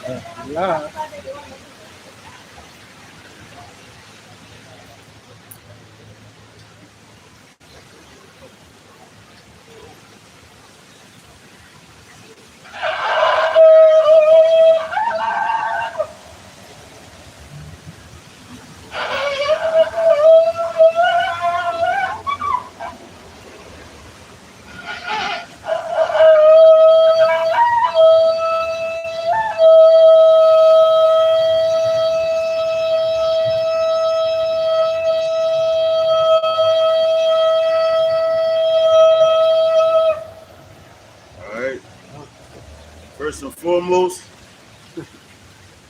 Nah. All right. First and foremost, we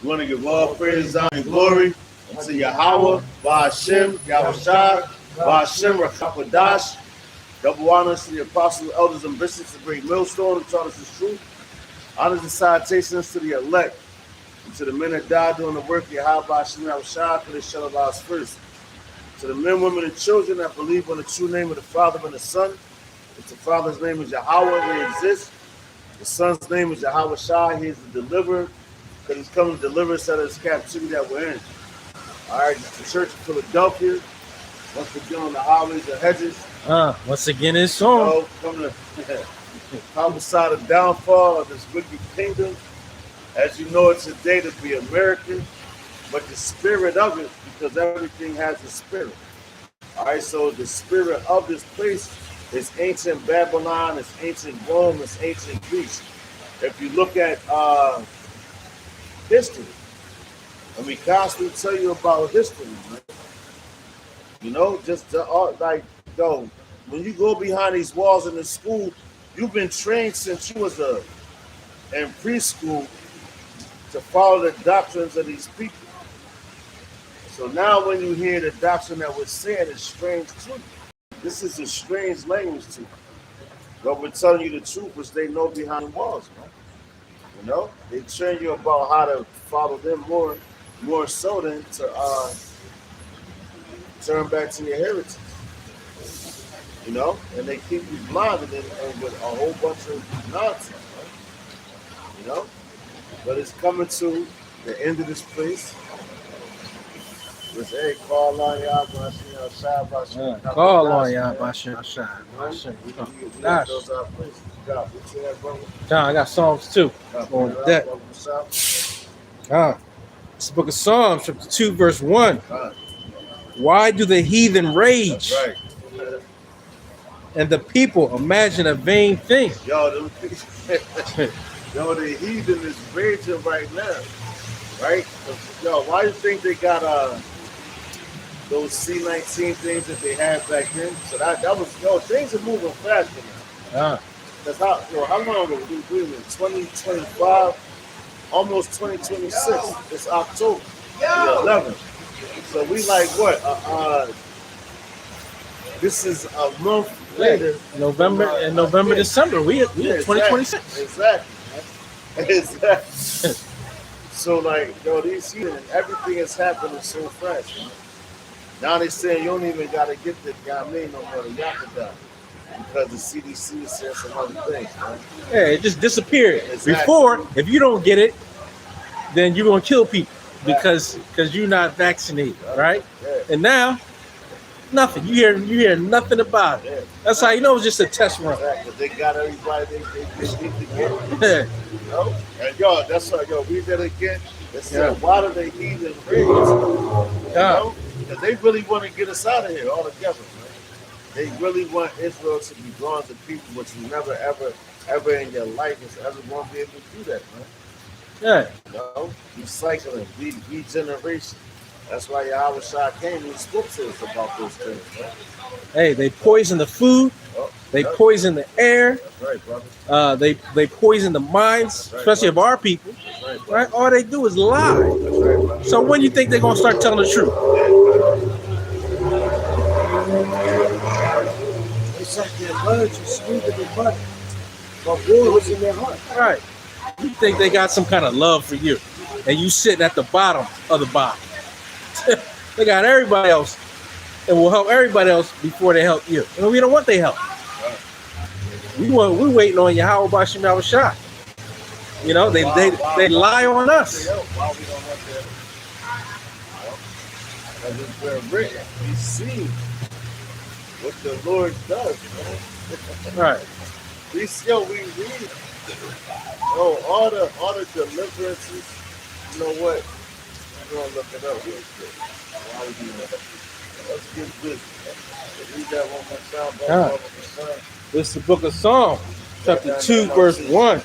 want to give all praise, honor, and glory to Yahweh, Ba'ashem, Yahushua, Ba'ashem, Rakapadash. Double honors to the apostles, elders, and bishops, the great millstone who taught us the truth. Honors and salutations to the elect and to the men that died doing the work of Yahweh, Ba'ashem, Yahushua, for the shed of our spirits. To the men, women, and children that believe on the true name of the Father and the Son. If the Father's name is Yahweh, he exists. The Son's name is Yahweh Shai. He is the deliverer, because he's come to deliver us out of this captivity that we're in. All right, it's the Church of Philadelphia. Once again on the highways and hedges. Once again, it's song. Come to prophesy the downfall of this wicked kingdom. As you know, it's a day to be American, but the spirit of it, because everything has a spirit. All right, so the spirit of this place is ancient Babylon, it's ancient Rome, it's ancient Greece. If you look at history, and we constantly tell you about history, man. You know, just like, yo, when you go behind these walls in the school, you've been trained since you was in preschool to follow the doctrines of these people. So now when you hear the doctrine that we're saying is strange to you. This is a strange language to you. But we're telling you the truth, which they know behind the walls, man. You know, they train you about how to follow them more so than to turn back to your heritage. You know, and they keep you blinded and with a whole bunch of nonsense, right? You know, but it's coming to the end of this place. Hey, call on y'all, Call on y'all, Ba'ashem. John, I got songs too. On that. It's the book of Psalms, chapter 2, verse 1. Why do the heathen rage? Right. And the people imagine a vain thing. Yo, the heathen is raging right now. Right? Yo, why do you think they got those C-19 things that they had back then? So that was, things are moving faster now. That's how long are we in? 2025, almost 2026. It's October the 11th. So we like what? This is a month later. November, December. We in 2026. Exactly. So like, these heathen, everything is happening so fast. Man. Now they saying you don't even gotta get the Yameen no more, the Yakada, because the CDC said some other things, man. Yeah, it just disappeared. Exactly. Before, if you don't get it, then you're gonna kill people because you're not vaccinated, right? Yeah. And now, nothing. You hear nothing about it. Yeah. That's how you know it's just a test run. Exactly. They got everybody they need to get. Yeah. You know? And that's why read that again. It said, why do they heathen rage? You know? Because they really want to get us out of here altogether, man. They really want Israel to be drawn to people, which you never, ever in your life is ever going to be able to do that, man. Yeah. You know? Recycling, regeneration. That's why Yahweh Shai came and spoke to us about those things, man. Hey, they poison the food. They poison the air. That's right, brother. They poison the minds, right, especially brother. of our people. That's right, Right? All they do is lie. That's right, brother. So when you think they're gonna start telling the truth? It's like their words are sweeter than butter, but war was in their heart. Right. You think they got some kind of love for you, and you sitting at the bottom of the bottom. They got everybody else, and will help everybody else before they help you. And we don't want their help. We're waiting on Yahweh Ba'ashem Yahushua. You know, they lie on us. Why we don't want that? Because it's been written. We see what the Lord does, man. Right. We read. Oh, all the deliverances. You know what? I'm gonna look it up real quick. Why we do that? Let's get busy. Read that one more time. Ah. This is the book of Psalms, chapter 2, verse 1.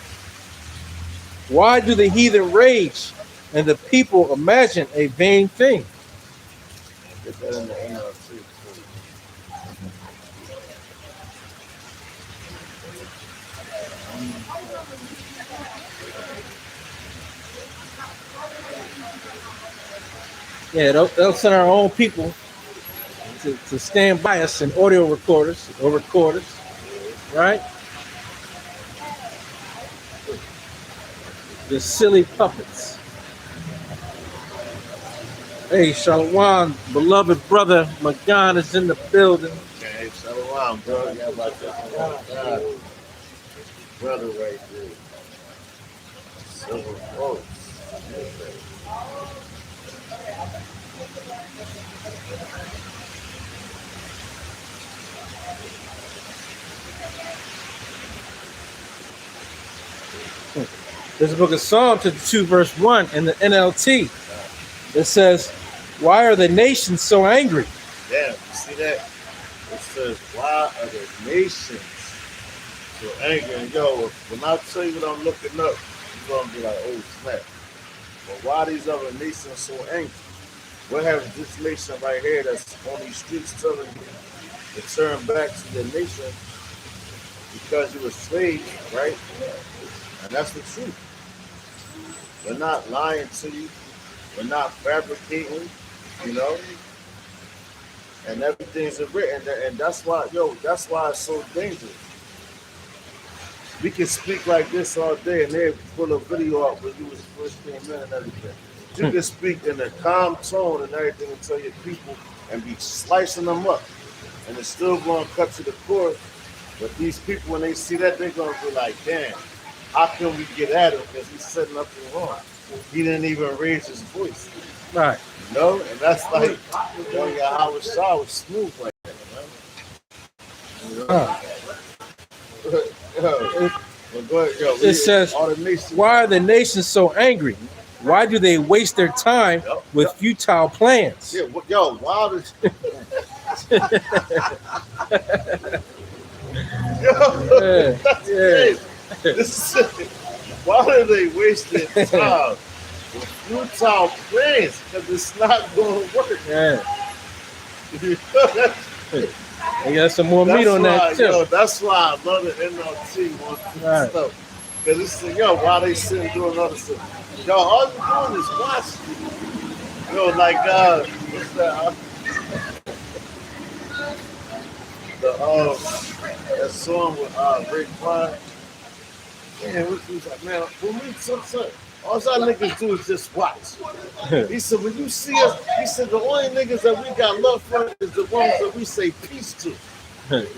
Why do the heathen rage and the people imagine a vain thing? Get that in the NLT. Yeah, they'll send our own people to stand by us in audio recorders or recorders, right? The silly puppets. Hey, Shalom, beloved brother Magan is in the building. Hey, shalom, bro. Yeah, about that. Brother right there. Silver folks. There's a book of Psalms, chapter 2, verse 1 in the NLT. It says, why are the nations so angry? Yeah, you see that? It says, why are the nations so angry? And yo, when I tell you what I'm looking up, you're going to be like, oh, snap. But why are these other nations so angry? What has this nation right here that's on these streets telling you to turn back to the nation because you were slaves, right? And that's the truth. We're not lying to you. We're not fabricating, you know. And everything's written, and that's why, that's why it's so dangerous. We can speak like this all day, and they pull a video up when you was first came in and everything. You can speak in a calm tone and everything and tell your people and be slicing them up, and it's still going to cut to the core. But these people, when they see that, they're going to be like, damn, how can we get at him? Because he's setting up the wrong. He didn't even raise his voice. Right. You know? And that's like, Howard Shaw was smooth like that, man. You know? It says, why are the nations so angry? Why do they waste their time with futile plans? Yeah, why does... This is, why are they wasting time with futile plans? Because it's not going to work. Yeah. They got some more meat on that too. That's why I love the NLT on stuff. Because it's why they sitting doing other stuff. All you doing is watching. Like what's that? That song with Ray Klein. Man, he was like, man, when we all y'all niggas do is just watch. He said, when you see us, he said, the only niggas that we got love for is the ones that we say peace to. You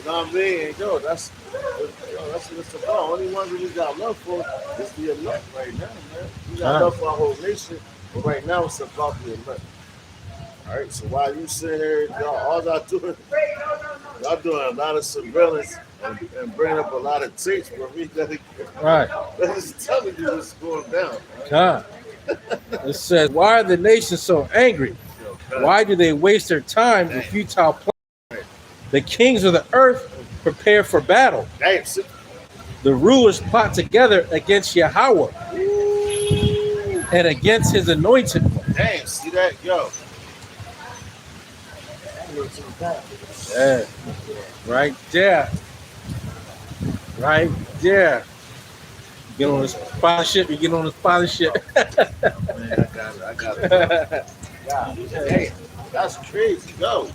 know what I mean? And that's what it's about. Only ones that we got love for is the elect right now, man. We got love for our whole nation, but right now it's about the elect. All right, so while you sitting here, all y'all doing a lot of surveillance and bringing up a lot of tapes for me. Right. That's just telling you what's going down. God. It says, why are the nations so angry? Why do they waste their time with futile plans? The kings of the earth prepare for battle. The rulers plot together against Yahweh and against his anointed one. Damn, see that? Yeah. Right there. Right there. Get on this fathership, you get on this fathership. Man, I got it. Damn, that's crazy. That's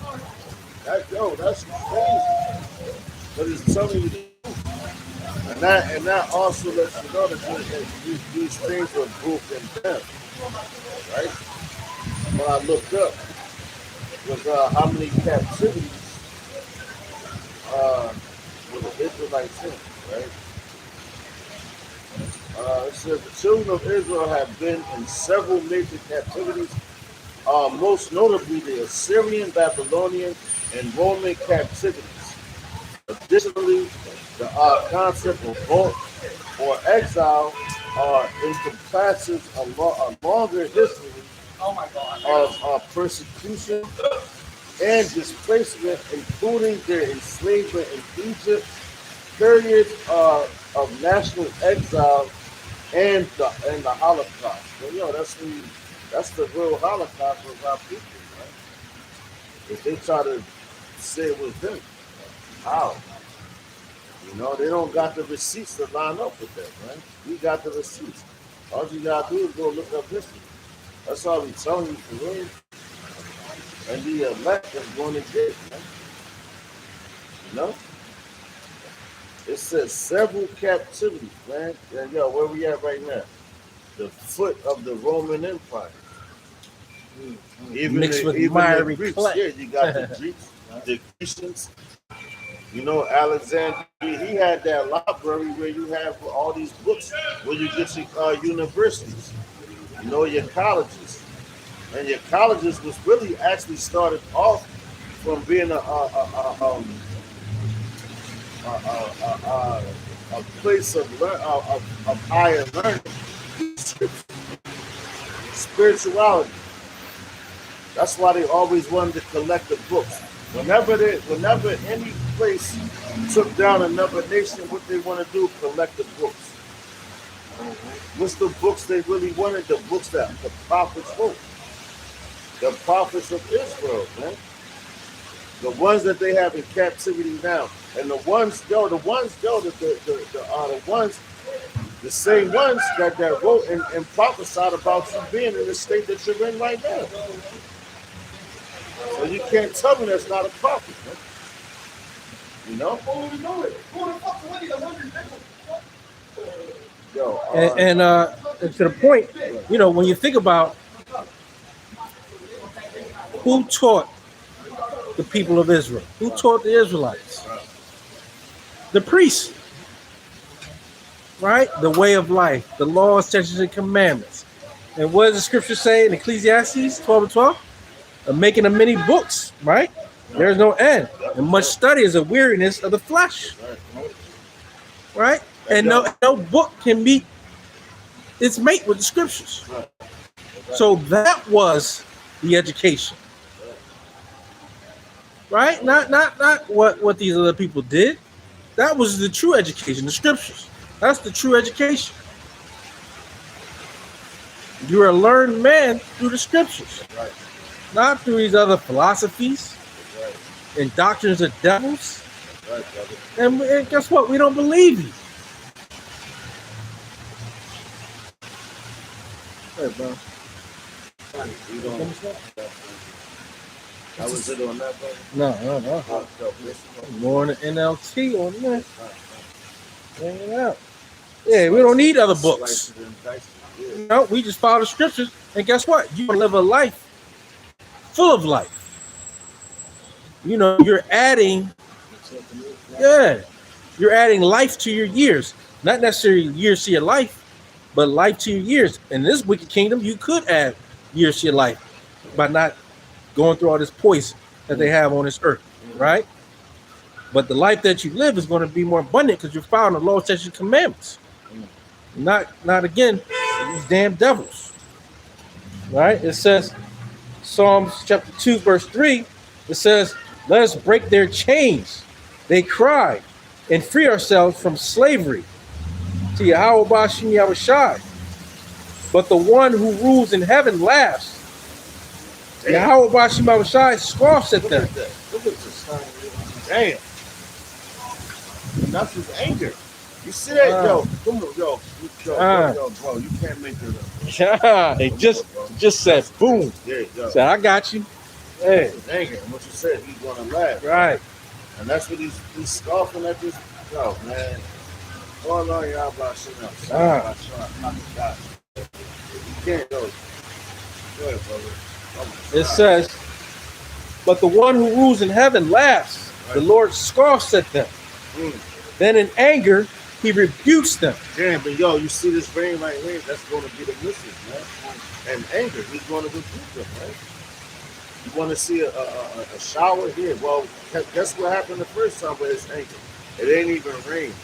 crazy. But it's telling you the truth. And that also lets you know that these things were broken down. Right? When I looked up was how many captivities were the Israelites in, right? It says the children of Israel have been in several major captivities, most notably the Assyrian, Babylonian, and Roman captivities. Additionally, the concept of revolt or exile encompasses a longer history of persecution and displacement, including their enslavement in Egypt, periods of national exile, and the Holocaust. So, that's the real Holocaust of our people, right? If they try to say it was them, how? They don't got the receipts to line up with that, right? We got the receipts. All you gotta do is go look up history. That's all we telling you for real. And the elect is going to get it, man. It says several captivities, man. And where we at right now? The foot of the Roman Empire. Mixed with miry Greeks, clay. yeah, you got the Greeks, the Grecians. Alexander, he had that library where you have all these books where you get your universities, your colleges. And your colleges was really actually started off from being a place of higher learning, spirituality. That's why they always wanted to collect the books. Whenever any place took down another nation, what they want to do, collect the books. What's the books they really wanted? The books that the prophets wrote. The prophets of Israel, man. The ones that they have in captivity now. And the same ones that wrote and prophesied about you being in the state that you're in right now. So you can't tell me that's not a prophet, man. And to the point, when you think about who taught the people of Israel, who taught the Israelites, the priests, right? The way of life, the laws, statutes, and commandments. And what does the scripture say in Ecclesiastes 12:12? Of making of many books, right? There's no end. And much study is a weariness of the flesh. Right? And no book can meet its mate with the scriptures. So that was the education. Right? Not what these other people did. That was the true education, the scriptures. That's the true education. You're a learned man through the scriptures. Right. Not through these other philosophies and doctrines of devils. Right, and guess what? We don't believe you. Hey, bro. You don't. How was it on that, brother? No. More than NLT on this. Hanging out. Yeah, we don't need other books. No, we just follow the scriptures. And guess what? You live a life full of life. You're adding life to your years. Not necessarily years to your life, but life to your years. In this wicked kingdom, you could add years to your life by not going through all this poison that they have on this earth, right? But the life that you live is going to be more abundant because you're following the law, statutes, and commandments. Not again, these damn devils. Right? It says, Psalms chapter 2, verse 3, it says, let us break their chains. They cry and free ourselves from slavery to Yahweh Bashim Yahushai. But the one who rules in heaven laughs. Yahweh Bashim Yahushai scoffs at them. Look at this. Damn. That's his anger. You see that? Yo, come on, yo, bro, you can't make it up. Yeah, they just said boom. Yeah, yo. Said, I got you. Hey. Anger. And what you said, he's gonna laugh. Right. And that's what he's scoffing at this. Yo, man. All on y'all about shit up. You can't go. Go ahead, brother. It says, but the one who rules in heaven laughs. Right. The Lord scoffs at them. Then in anger, he rebukes them. Damn, but yo, you see this rain right here? That's going to be the missus, man. And anger, he's going to rebuke them, right? You want to see a shower here? Well, guess what happened the first time with his anger? It ain't even rain.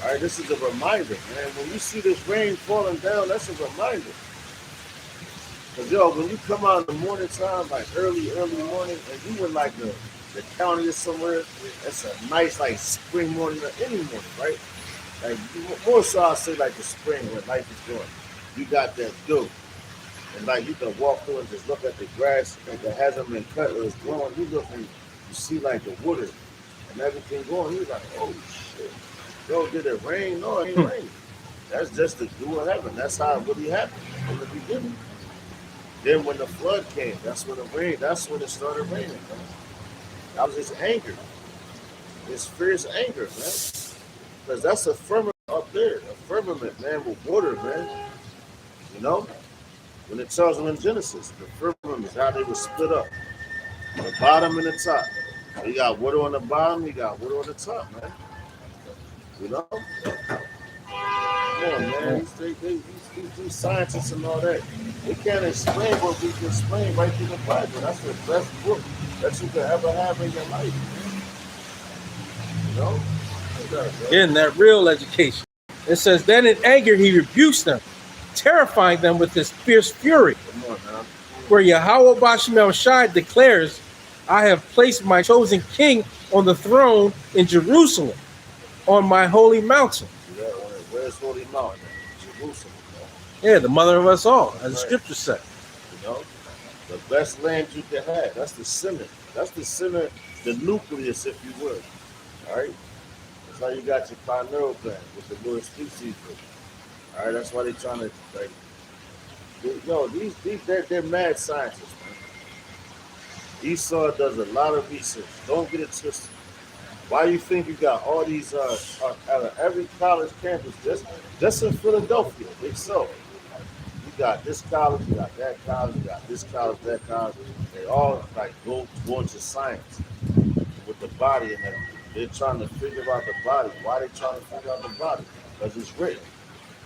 All right, this is a reminder, man. When you see this rain falling down, that's a reminder. Because, yo, when you come out in the morning time, like early morning, and you in like the county or somewhere, it's a nice, like, spring morning or any morning, right? Like, more so I'll say like the spring when life is going. You got that dew. And like you can walk through and just look at the grass that hasn't been cut or it's growing. You look and you see like the water and everything going. You're like, oh shit. Yo, did it rain? No, it ain't raining. That's just the dew of heaven. That's how it really happened from the beginning. Then when the flood came, that's when that's when it started raining, man. That was his anger. His fierce anger, man. Because that's a firmament up there, a firmament, man, with water, man. You know? When it tells them in Genesis, the firmament is how they were split up. The bottom and the top. So you got water on the bottom, you got water on the top, man. You know? Come on, man. These scientists and all that, they can't explain what we can explain right through the Bible. That's the best book that you could ever have in your life, man. You know? Again, that real education. It says, then in anger he rebukes them, terrifying them with his fierce fury. Come on, man. Where Yahweh Bashim Shai declares, I have placed my chosen king on the throne in Jerusalem, on my holy mountain. Yeah, where's Holy Mountain? Jerusalem, man. Yeah, the mother of us all, as the scripture said. You know, the best land you can have. That's the center. That's the center, the nucleus, if you would. All right? That's how you got your pineal gland with the word species. All right, that's why they're trying to, like, they're mad scientists, man. Esau does a lot of research. Don't get it twisted. Why you think you got all these out of every college campus just in Philadelphia itself? You got this college, you got that college, you got this college, that college. They all like go into science with the body and everything. They're trying to figure out the body. Why they trying to figure out the body? Because it's written.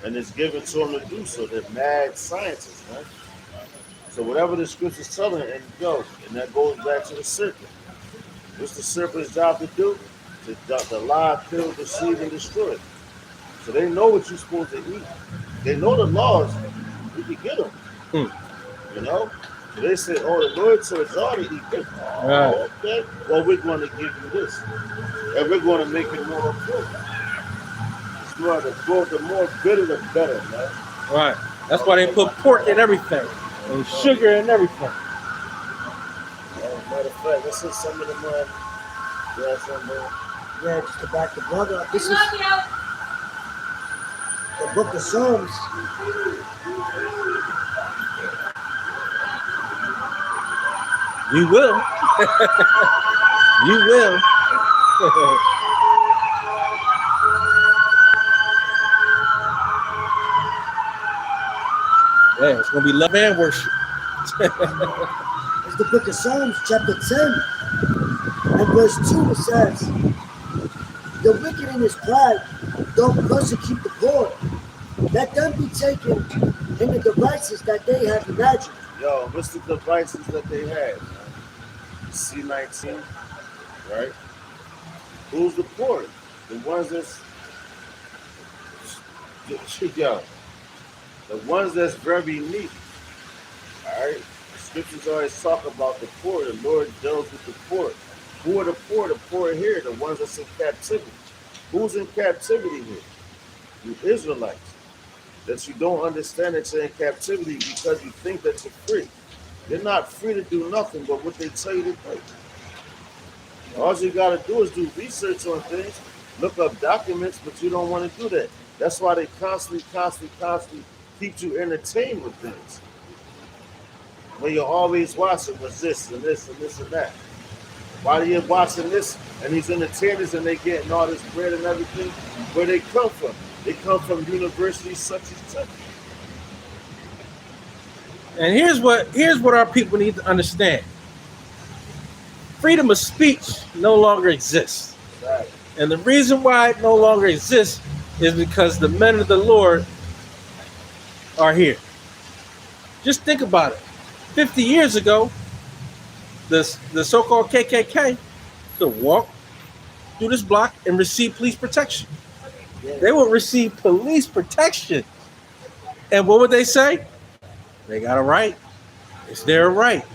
And it's given to them to do so. They're mad scientists, man. So whatever the scripture's telling, and that goes back to the serpent. What's the serpent's job to do? To lie, kill, deceive, and destroy. So they know what you're supposed to eat. They know the laws. You can get them. You know? So they say, oh, the Lord told y'all to eat this. Oh, okay. Well, we're going to give you this. And we're going to make it more important. The more bitter, the better, man. Right. That's why they put pork in everything. And sugar in everything. Matter of fact, this is some of the money. Yeah, just to back the brother up. This is the book of Psalms. You will. You will. Yeah, it's going to be love and worship. It's the book of Psalms, chapter 10. And verse 2, it says, the wicked in his pride don't persecute the poor. Let them be taken in the devices that they have imagined. Yo, what's the devices that they had? C-19, right? Who's the poor? The ones that's the ones that's very needy. All right? The scriptures always talk about the poor. The Lord deals with the poor. Who are the poor? The poor are here, the ones that's in captivity. Who's in captivity here? You Israelites. That you don't understand that you're in captivity because you think that you're free. You're not free to do nothing but what they tell you to do. All you got to do is do research on things, look up documents, but you don't want to do that. That's why they constantly keep you entertained with things. When you're always watching what's this and this and this and that. While you're watching this and these entertainers and they getting all this bread and everything, where they come from? They come from universities such as such. And here's what our people need to understand. Freedom of speech no longer exists. Right. And the reason why it no longer exists is because the men of the Lord are here. Just think about it. 50 years ago, the so-called KKK could walk through this block and receive police protection. Yeah. They would receive police protection. And what would they say? They got a right. It's their right.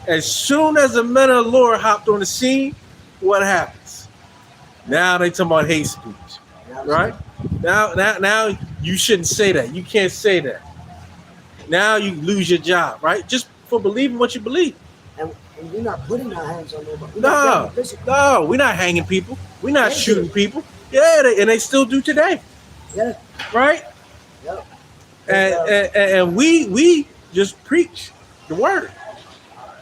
As soon as the men of the Lord hopped on the scene, what happens? Now they talking about hate speech, right? Now you shouldn't say that. You can't say that. Now you lose your job, right? Just for believing what you believe. And we're not putting our hands on nobody. No, we're not hanging people. We're not shooting people. Yeah, they still do today. Yeah. Right? Yep. And we just preach the word.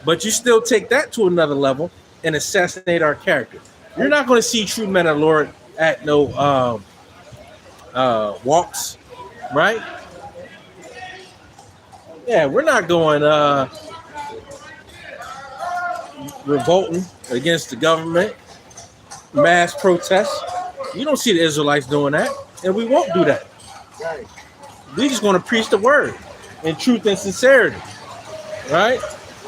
But you still take that to another level and assassinate our character. You're not going to see true men of the Lord at no walks, right? Yeah, we're not going revolting against the government, mass protests. You don't see the Israelites doing that, and we won't do that. Right. We're just going to preach the word in truth and sincerity, right?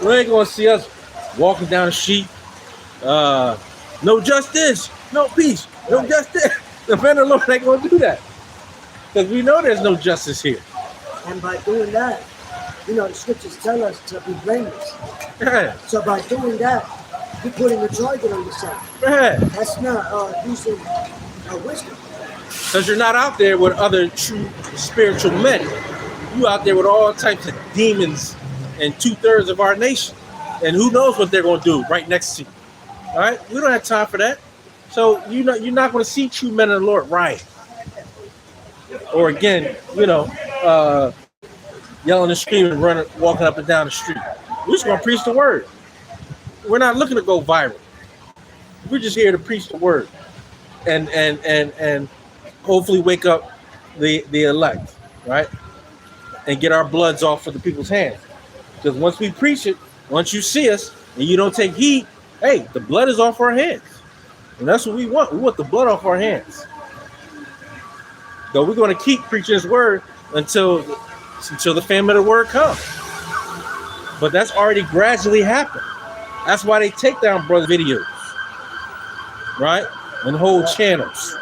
We ain't going to see us walking down the street, no justice, no peace, no justice. The men of the Lord ain't going to do that because we know there's no justice here. And by doing that, the scriptures tell us to be blameless. Yeah. So by doing that, you're putting a target on yourself. Yeah. That's not using wisdom. Because you're not out there with other true spiritual men. You out there with all types of demons and 2/3 of our nation. And who knows what they're going to do right next to you. All right? We don't have time for that. So you're not going to see true men of the Lord riot. Or again, yelling and screaming, walking up and down the street. We're just going to preach the word. We're not looking to go viral. We're just here to preach the word. And hopefully wake up the elect, right? And get our bloods off of the people's hands. Because once we preach it, once you see us and you don't take heed, hey, the blood is off our hands. And that's what we want. We want the blood off our hands. So we're going to keep preaching this word until the famine of the word comes. But that's already gradually happened. That's why they take down brother videos, right? And hold channels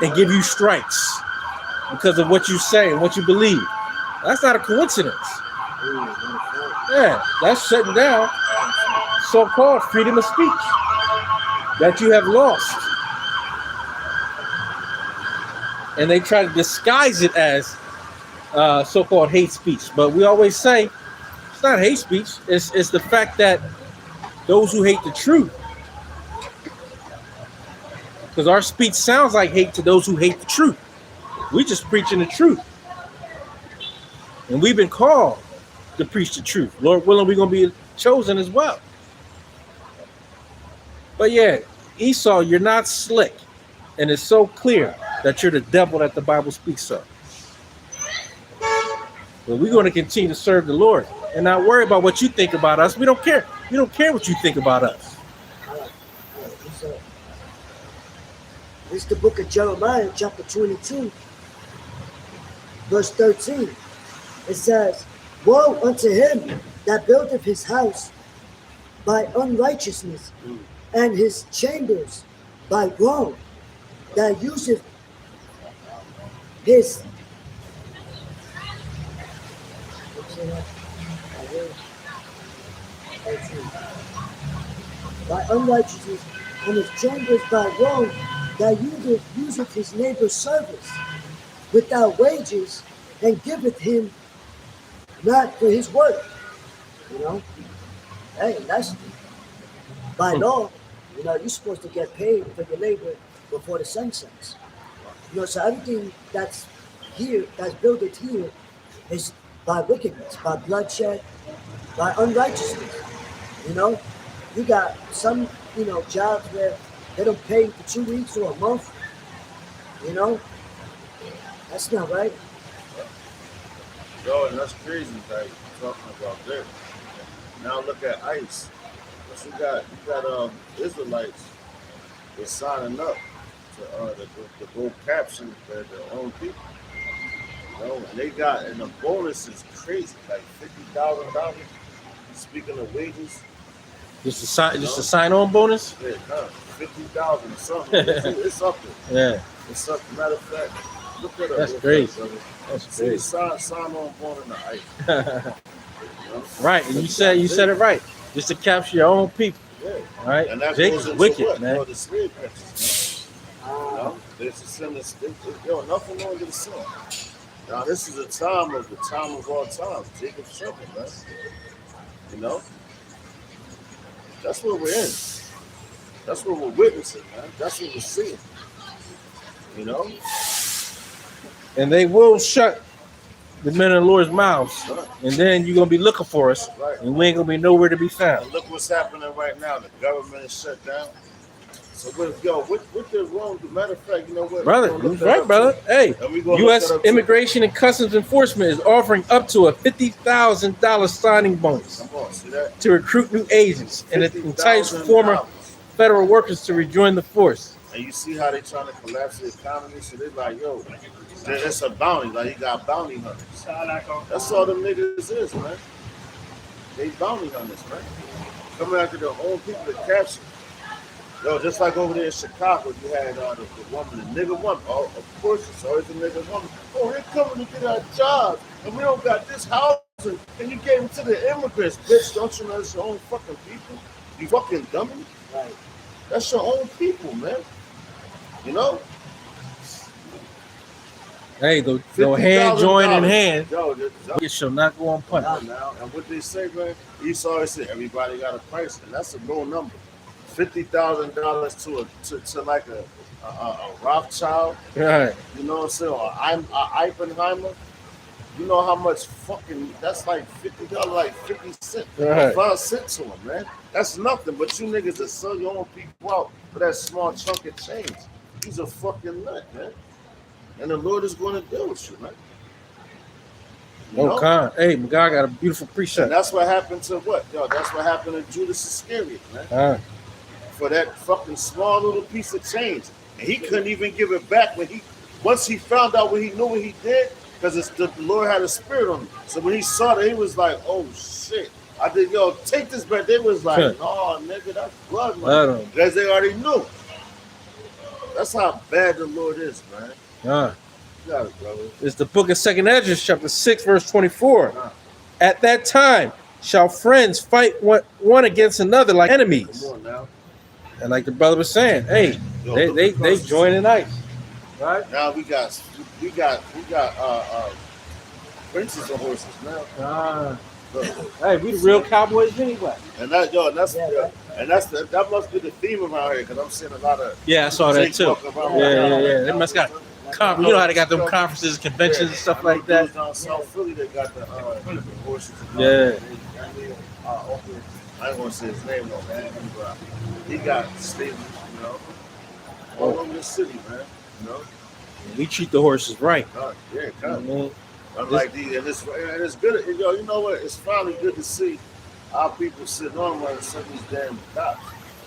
and give you strikes because of what you say and what you believe. That's not a coincidence. Yeah, that's shutting down so-called freedom of speech that you have lost. And they try to disguise it as so-called hate speech. But we always say it's not hate speech. It's the fact that those who hate the truth, because our speech sounds like hate to those who hate the truth. We're just preaching the truth. And we've been called to preach the truth. Lord willing, we're going to be chosen as well. But yeah, Esau, you're not slick. And it's so clear that you're the devil that the Bible speaks of. But we're going to continue to serve the Lord and not worry about what you think about us. We don't care. We don't care what you think about us. This is the book of Jeremiah, chapter 22, verse 13. It says, woe unto him that buildeth his house by unrighteousness, and his chambers by wrong, that useth his by unrighteousness, and his chambers by wrong, that useth his neighbor's service without wages, and giveth him not for his work. Hey, that's by law. You're supposed to get paid for your labor before the sun sets. So everything that's here, that's built here, is by wickedness, by bloodshed, by unrighteousness. You got some, jobs where they don't pay for 2 weeks or a month. That's not right. Yo, and that's crazy that you're talking about this. Now look at ICE. You got Israelites. They're signing up to go capture their own people. You know, and they got, and the bonus is crazy, like $50,000. Speaking of wages, Just a sign on bonus. yeah, 50,000 or something. It's up there. Yeah, It's up. Matter of fact, look at it. That's real crazy. fast, brother. that's See, great. sign on born in the ice. You know? Right, and you said it right. Just to capture your own people. Yeah. Right, And that Jake goes is into wicked, what? man. You know, the slave catchers, man. You know, there's a sin that's, nothing wrong with the sin. Now, this is the time of all times. Jacob Shepherd, man. You know? That's what we're in. That's what we're witnessing, man. That's what we're seeing. You know? And they will shut the men of the Lord's mouths, Right. and then you're gonna be looking for us, Right. and we ain't gonna be nowhere to be found. And look what's happening right now. The government is shut down. So, what the wrong? Matter of fact, you know what? Brother, We're gonna you look that right, up brother. too. Hey, And we gonna U.S. look that up too. Immigration and Customs Enforcement is offering up to a $50,000 signing bonus Come on, see that? to recruit new agents and it entice $50,000. former federal workers to rejoin the force. And you see how they trying to collapse the economy? So they're like, yo, it's a bounty. Like, you got bounty hunters. That's all them niggas is, man. They bounty hunters, man. Coming after their own people to capture. Yo, just like over there in Chicago, you had the woman, the nigga woman. Oh, of course, it's always a nigga woman. Oh, they're coming to get our jobs, and we don't got this housing, and you gave them to the immigrants. Bitch, don't you know it's your own fucking people? You fucking dummy. Right. That's your own people, man. You know? Hey, the hand join in $50,000. hand, Yo, it shall not go unpunished. now, and what they say, man, Esau always said everybody got a price, and that's a low number. $50,000 to like a Rothschild, Right. you know what I'm saying, or a Oppenheimer. You know how much fucking that's like $50, like 50 cents, Right. 5 cents to them, man. That's nothing, but you niggas that sell your own people out for that small chunk of change. He's a fucking nut, man. And the Lord is going to deal with you, man. You Oh, know? Con. Hey, my God got a beautiful And precept. that's what happened to what? Yo, that's what happened to Judas Iscariot, man. For that fucking small little piece of change. And he couldn't even give it back once he found out he knew what he did, because the Lord had a spirit on him. So when he saw that, he was like, oh shit. I did, yo, take this back. They was like, no, nigga, that's blood money. Because they already knew. That's how bad the Lord is, man. You got it, brother. It's the book of 2nd Ezra, chapter 6, verse 24. At that time shall friends fight one against another like enemies. Come on now. And like the brother was saying, hey, Yo, they join in ice. Right? Now we got princes of horses now. Look. Hey, we the real cowboys anyway. And that that must be the theme around here, because I'm seeing a lot of Yeah, I saw that Jake too. walking around Yeah. They must got conference. You know how they got them conferences, conventions, and stuff like that. Down South Philly, they got the horses. Yeah. I ain't gonna say his name though, man. But he got stables, you know, all over the city, man. You know, We treat the horses right. yeah, kind of. Mhm. Unlike these, and it's good. Yo, you know what? It's finally good to see our people sitting on one of some of these damn cops.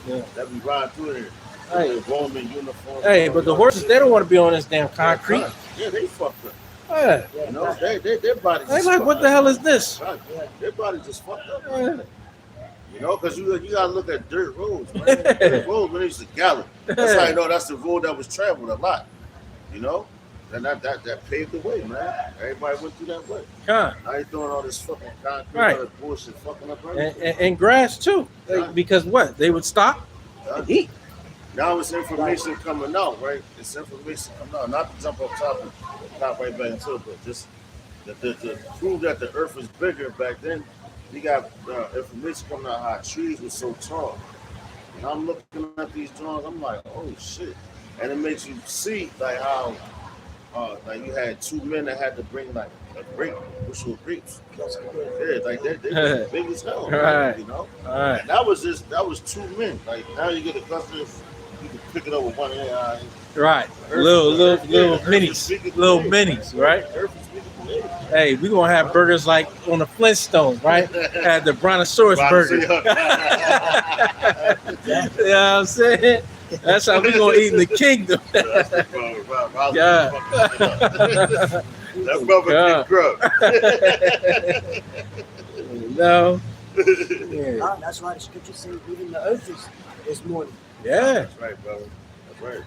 Yeah. That be riding through here. Hey. Roman uniforms. Hey, but the horses, they don't want to be on this damn concrete. Yeah, they fucked up. Yeah. You know, their body. They like, what the hell is this? Right. Their body just fucked up. Yeah. You know, because you gotta look at dirt roads, man. Dirt roads when they used to gallop. That's how you know that's the road that was traveled a lot. You know, and that paved the way, man. Everybody went through that way. Huh. Now you throwing all this fucking concrete, Right. all this bullshit, fucking up And, everything. and grass too. Yeah. Because what? They would stop Yeah. and eat. Now it's information coming out, right? It's information coming out. Not to jump off top and pop right back into it, but just to prove that the earth was bigger back then. You got information coming out how trees were so tall. And I'm looking at these drawings, I'm like, oh shit. And it makes you see like how like you had two men that had to bring like a grape, bushel of grapes. Yeah, like they was big as hell, Right. you know? All right. And that was two men. Like now you get a cluster, you can pick it up with one hand. Right. Earth- Little Earth- yeah, Earth is minis. bigger than Little it. minis, right? Earth is bigger than it. Hey, we're gonna have burgers like on the Flintstones, right? Had the Brontosaurus burger. You know what I'm saying? That's how we gonna eat in the kingdom. That's the brother, Rob. Yeah. That brother Yeah. can grub. No. Yeah. Ah, that's why the scripture says even the earth is mourning. Yeah. That's right, brother. That's right.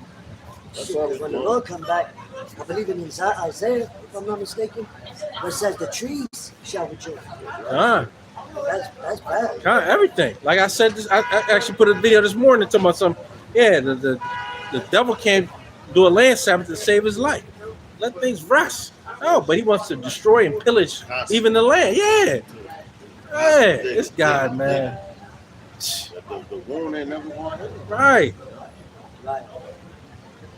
That's Shit, why 'cause we when the doing. Lord come back, I believe in Isaiah, if I'm not mistaken, where it says the trees shall rejoice. That's bad. Everything. Like I said, I actually put a video this morning talking about some. Yeah, the devil can't do a land Sabbath to save his life. Let things rest. Oh, but he wants to destroy and pillage even the land. Yeah. Hey, this guy, man. The wound ain't never going in. Right. Right.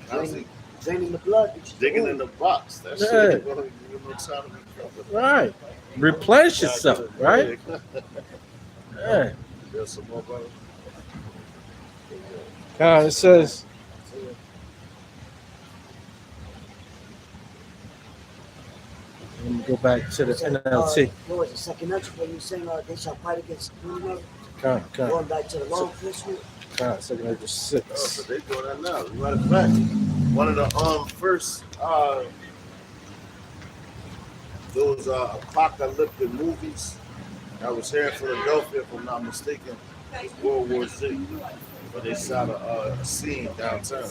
Constantly Draining the blood. which is digging good. in the box. That Yeah. shit ain't gonna give no time to recover. Right. Replenish yourself. Right. Yeah. There's some more, brother. It says. Let me go back to the NLT. What was the second entry when you saying they shall fight against one another? Con. Going back to the long history. Second Ezra Oh, 6. so they doing that now. As a matter of fact, one of the first those apocalyptic movies that was here in Philadelphia, if I'm not mistaken, was World War Z. But they shot a scene downtown.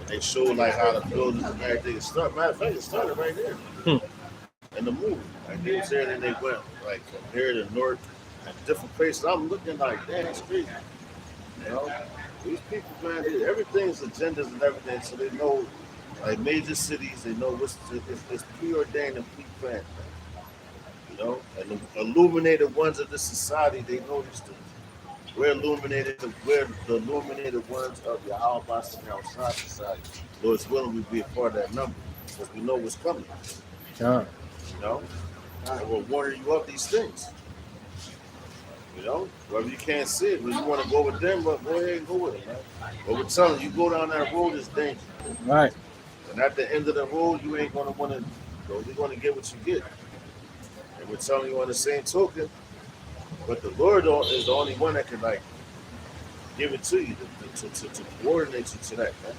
And they showed like how the buildings and everything started. Matter of fact, it started right there in the movie. Like they was there and they went like from here to north and different places. I'm looking like, damn, it's crazy. You know, these people, man, everything's agendas and everything, so they know, like major cities, they know it's preordained and pre-planned. You know, and the illuminated ones of this society, they know these things. We're the illuminated ones of Yahweh outside society. Lord is willing, we be a part of that number because we know what's coming. Con. You know, and we're warning you of these things. You know, whether you can't see it, but you want to go with them, but go ahead and go with it, man. But we're telling you, go down that road is dangerous. Right. And at the end of the road, you ain't gonna want to. You're gonna get what you get. And we're telling you on the same token, but the Lord is the only one that can like give it to you to coordinate you to that, man.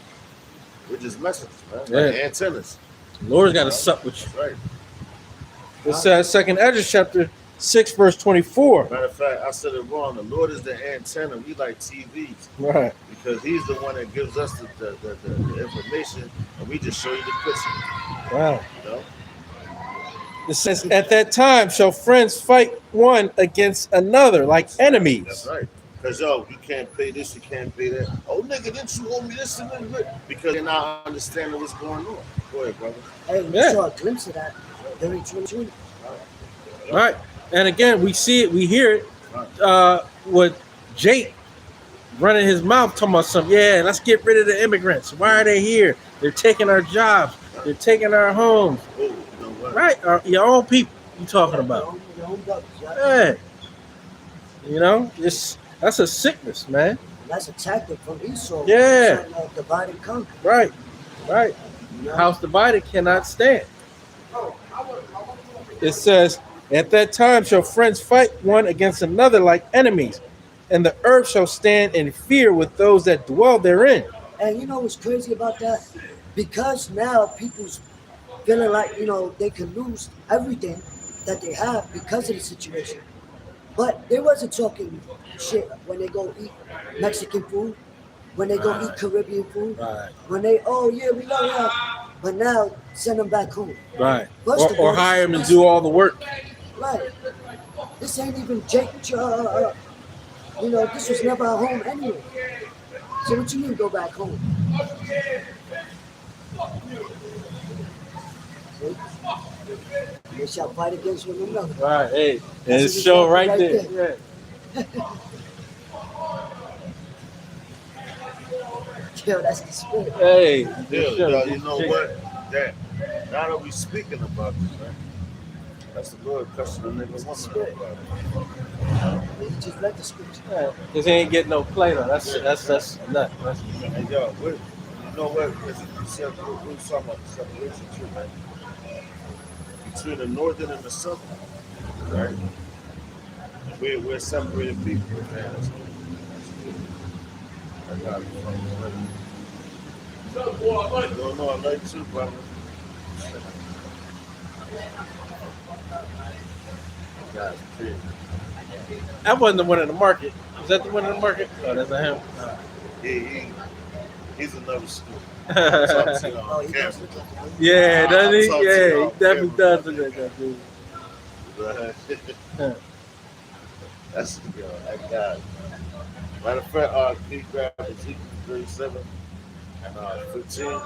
We're just messengers, man. Yeah. Like antennas. The Lord's got to sup with you. That's right. It says second Ezra chapter 6 verse 24. Matter of fact, I said it wrong. The Lord is the antenna. We like TVs. Right. Because he's the one that gives us the information, and we just show you the picture. Wow. You know? It says, at that time shall friends fight one against another like enemies. That's right. Because, yo, you can't pay this, you can't pay that. Oh, nigga, didn't you owe me this and that? Because they're not understanding what's going on. Go ahead, brother. Hey, we Yeah. saw a glimpse of that during 2020. Right. And again, we see it, we hear it with Jake running his mouth talking about something. Yeah, let's get rid of the immigrants. Why are they here? They're taking our jobs. They're taking our homes. Oh, you know what? Right. Your own people you talking about. Your own brothers, yeah. Yeah. You know, that's a sickness, man. And that's a tactic from Esau. Yeah. Divide and conquer. Right. Right. You know? House divided cannot stand. It says, at that time shall friends fight one against another like enemies, and the earth shall stand in fear with those that dwell therein. And you know what's crazy about that? Because now people's feeling like, they can lose everything that they have because of the situation. But they wasn't talking shit when they go eat Mexican food, when they go eat Caribbean food, Right. when they, oh yeah, we love you. But now send them back home. Right. First of Or all, hire them to do all the work. Right. This ain't even Jake. This was never our home anyway. So what you mean go back home? See? They shall fight against one another. Right. Hey. And That's it's what show we right got there. right Yeah. Yo, that's the spirit. Hey. You know what? That now that we speaking about this, man. That's the Lord cussing the nigga woman about it. You just read the scripture. Because he ain't getting no play though. That's nothing. And yo, you know what? We were talking about the separation too, man. Between the northern and the southern, right? We're separated people, man. I got it. No, I like you, brother. Guys, kid. That wasn't the one in the market. Was that the one in the market? Oh, that's not him. He's another student. Oh, he does look like him. Yeah, doesn't he? I'll talk to Yeah, you he off definitely camera. does look like that dude. That's that guy. Matter of fact, he grabbed Ezekiel 37 and 15.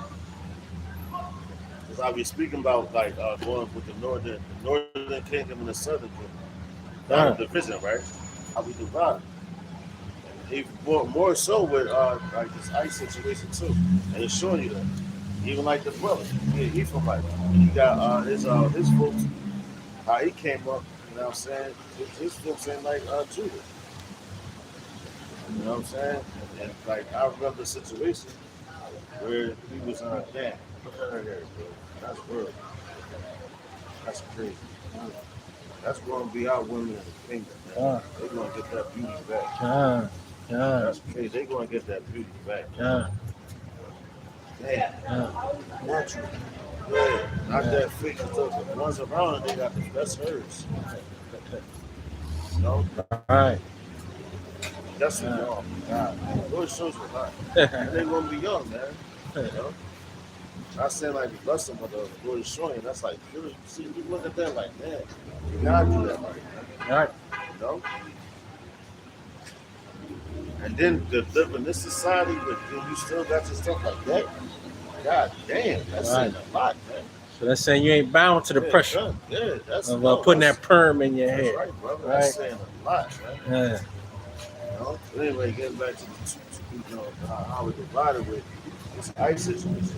Because I'll be speaking about like going with the northern kingdom and the southern kingdom. Not a division, right? How we divide. Even more so with like this ice situation too, and it's showing you that. Even like the brother, he from like he got his folks, how he came up. You know what I'm saying? His folks ain't like Judah. You know what I'm saying? And like I remember the situation where he was damn, look at her hair, bro. That's real. That's crazy. That's gonna be our women in the kingdom, man. They're gonna get that beauty back. That's crazy. They're gonna get that beauty back. Damn. Natural. Yeah, not that fake stuff. The ones around it, they got that's hers. You know? Right. That's what y'all. God, Lord shows you a lot. And they gonna be young, man. You know? Not saying like we lust them, but the Lord is showing you. That's like, you see, you look at that like, man, you gotta do that right, man. Right. You know? And then to live in this society, but then you still got your stuff like that. God damn, that's saying a lot, man. So that's saying you ain't bound to the pressure That's of putting that perm in your that's head. right, brother. Right. That's saying a lot, man. Yeah. You know? But anyway, getting back to the you know, how we divided with this ice situation.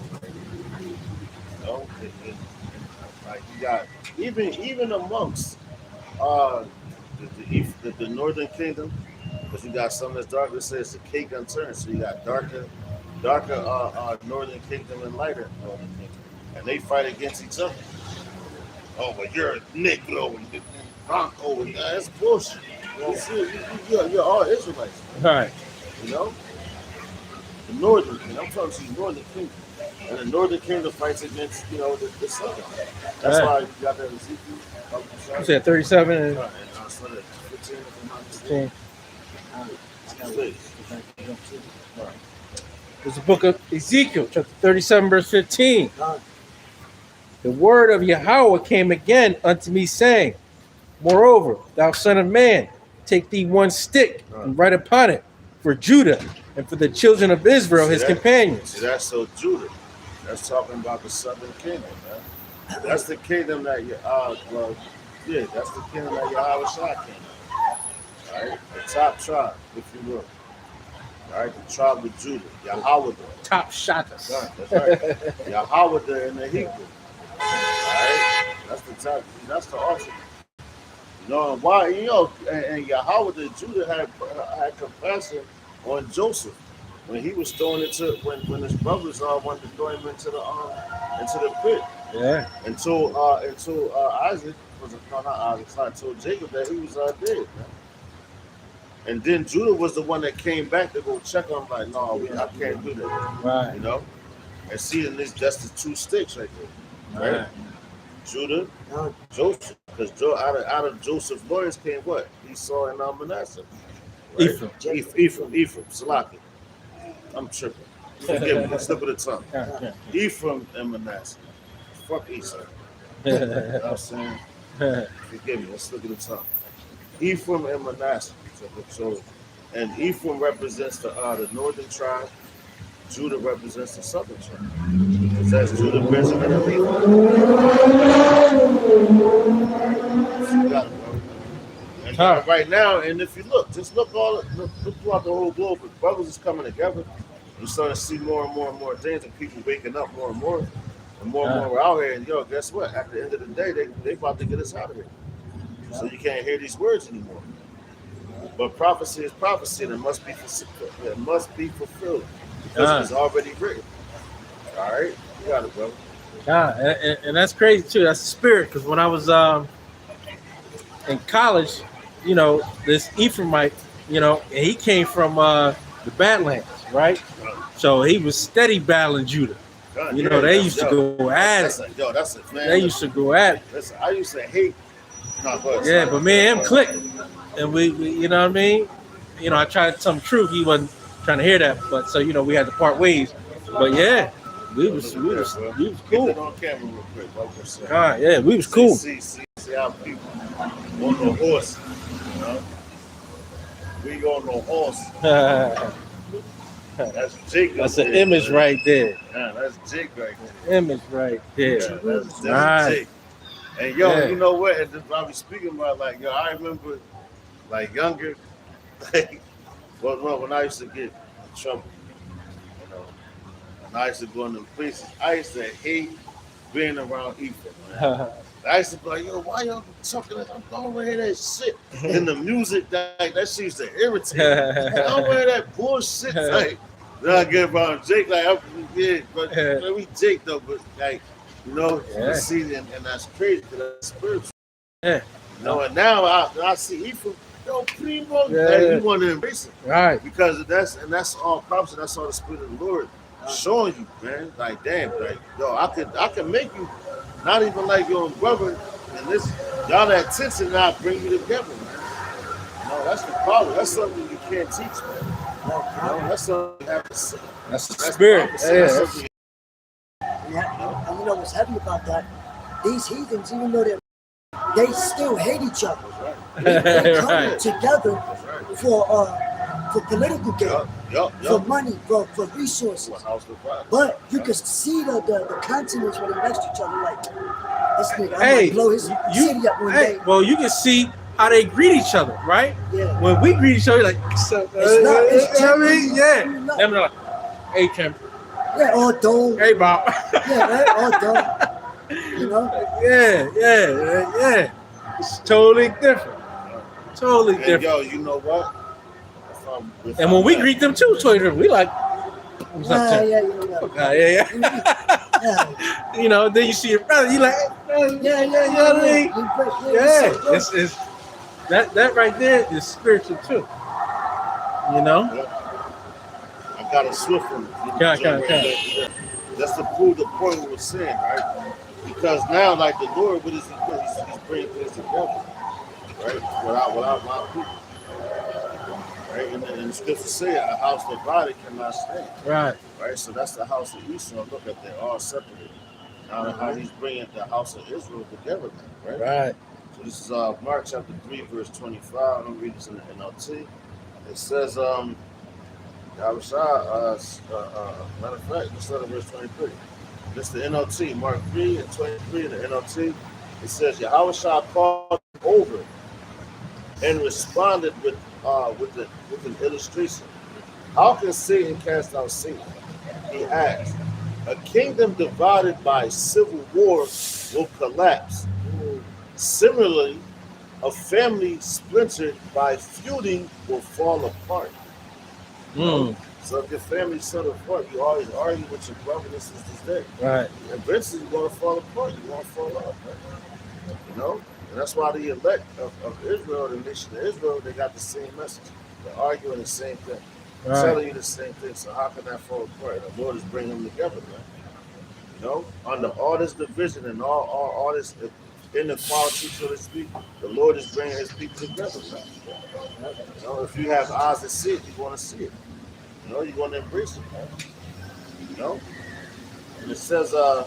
You know, like you got even amongst the northern kingdom, because you got some that's darker. It says the cake unturned, so you got darker northern kingdom and lighter northern kingdom, and they fight against each other. Oh, but you're a Negro and Bronco, and that's bullshit. You're all Israelites, Right. you know. The northern kingdom, I'm talking to you, northern kingdom, and the northern kingdom fights against the southern. That's Right. why you got that Ezekiel. You said 37 and And 15, if I'm not 15. mistaken. There's the book of Ezekiel, chapter 37, verse 15. God. The word of Yahweh came again unto me, saying, Moreover, thou son of man, take thee one stick and write upon it for Judah and for the children of Israel, his companions. See, that's so Judah. That's talking about the southern kingdom, man. That's the kingdom that that's the kingdom that Yahweh Shah came. All right, the top tribe, if you will. All right, the tribe of Judah, Yahweh. Top shotters. That's right. Yahweh in the Hebrew. All right, that's the top. That's the awesome. You know why? And Yahweh the Judah had compassion on Joseph when he was thrown into when his brothers wanted to throw him into the pit. Yeah. Until Isaac was not Isaac. I told Jacob that he was dead, man. And then Judah was the one that came back to go check on him, like, no, I can't do that. Right. You know? And see, that's the two sticks right there. Right? Judah, Joseph. Because out of Joseph's lawyers came what? Esau and Manasseh. Right? Ephraim, Salaki. I'm tripping. Forgive me, slip of the tongue. Ephraim and Manasseh. Fuck Esau. You know what I'm saying? Forgive me, let's look at the tongue. Ephraim and Manasseh. So, and Ephraim represents the northern tribe. Judah represents the southern tribe. Because that's Judah, Benjamin, and Levi. You got it, bro. And right now, and if you look throughout the whole globe, the brothers is coming together. You're starting to see more and more things, and people waking up more and more. And more we're out here. And guess what? At the end of the day, they about to get us out of here. So you can't hear these words anymore. But prophecy is prophecy, and it must be fulfilled because it's already written. All right, you got it, bro. And that's crazy too. That's the spirit. Because when I was in college, this Ephraimite, and he came from the Badlands. right? So he was steady battling Judah. You know, they used to go at it. That's it, man. They used to go at it. Listen, I used to hate. No, go ahead. Yeah, but me and him clicked, and we, you know what I mean. You know, I tried to tell him the truth. He wasn't trying to hear that, but so you know, we had to part ways. But yeah, we was cool. Get that on camera real quick. All right, yeah, we was cool. See how people on the horse, you know? We on the horse. That's Jake. That's an image right there. Yeah, that's Jake right there. Image right there. Yeah, that's Right. Jake. And yo, Yeah. you know what? And I was speaking about like, yo, I remember like younger, like when I used to get in trouble, you know, and I used to go in them places. I used to hate being around Ethan, man. I used to be like, yo, why y'all talking? I don't want to hear that shit. And the music, that shit used to irritate me. I don't want to hear that bullshit. Like, then I get around Jake, like, but we Jake though, but like, you know, you see, and that's crazy because that's spiritual. Yeah. You know, and now I see Ephraim, yo, primo, like, you want to embrace it. Right. Because that's all props, and that's all the Spirit of the Lord showing you, man. Like, damn, like, yo, I can make you not even like your own brother, and this y'all that tension and I bring you together, man. No, that's the problem. That's something you can't teach, man. You know, that's something you have to see. That's the spirit. That's something Yeah, and you know what's heavy about that? These heathens, even though they still hate each other. They come Right. together for political gain, for money, for resources. But you can see the continents when they next to each other. Like this nigga, I might blow his city up one day. Well, you can see how they greet each other, right? Yeah. When we greet each other, like, so, It's I mean, yeah. not. Them like, hey, champ. Yeah, all dome. Hey, Bob. Yeah, right, all dome. You know? Yeah. It's totally different. Totally And different. yo, you know what? And when we greet them too, totally different. We like, what's up, champ? Yeah. Yeah. Yeah. You know, then you see your brother, you like, Yeah. You know what I mean? Yeah. It's that right there is spiritual too. You know? I got a swift one. That's to prove the point we were saying, right? Because now, like the Lord, what is He doing? He's bringing things together, right? Without my people, right? And the scriptures say a house divided cannot stand, Right. right? So that's the house of Esau. Look at they're all separated. Now how He's bringing the house of Israel together, right? Right. So this is Mark chapter 3, verse 25. I'm gonna read this in the NLT. It says, matter of fact, let's start at verse 23. This is the NLT, Mark 3 and 23 in the NLT. It says, Yahushua called him over and responded with an illustration. How can Satan cast out Satan? He asked. A kingdom divided by civil war will collapse. Similarly, a family splintered by feuding will fall apart. Mm. So if your family's set apart, you always argue with your brother. This is that. Right. And eventually you're going to fall apart. You're going to fall off. Right? You know? And that's why the elect of Israel, the nation of Israel, they got the same message. They're arguing the same thing. They're telling you the same thing. So how can that fall apart? The Lord is bringing them together, man. You know? Under all this division and all this inequality, so to speak, the Lord is bringing His people together, man. You know, if you have eyes to see it, you want to see it. You know, you want to embrace it, man. You know? And it says, and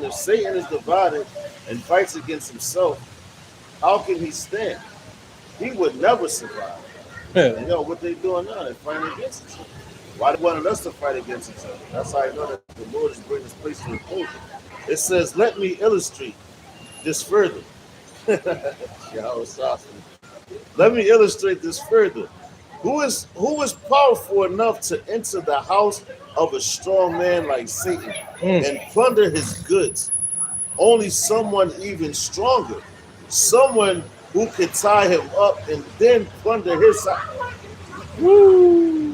if Satan is divided and fights against himself, how can he stand? He would never survive. And, you know what they're doing now? They're fighting against each other. Why they wanted us to fight against each other? That's how I know that the Lord is bringing this place to a close. It says, let me illustrate this further. Let me illustrate this further. Who is powerful enough to enter the house of a strong man like Satan and plunder his goods? Only someone even stronger. Someone who could tie him up and then plunder his side. Woo!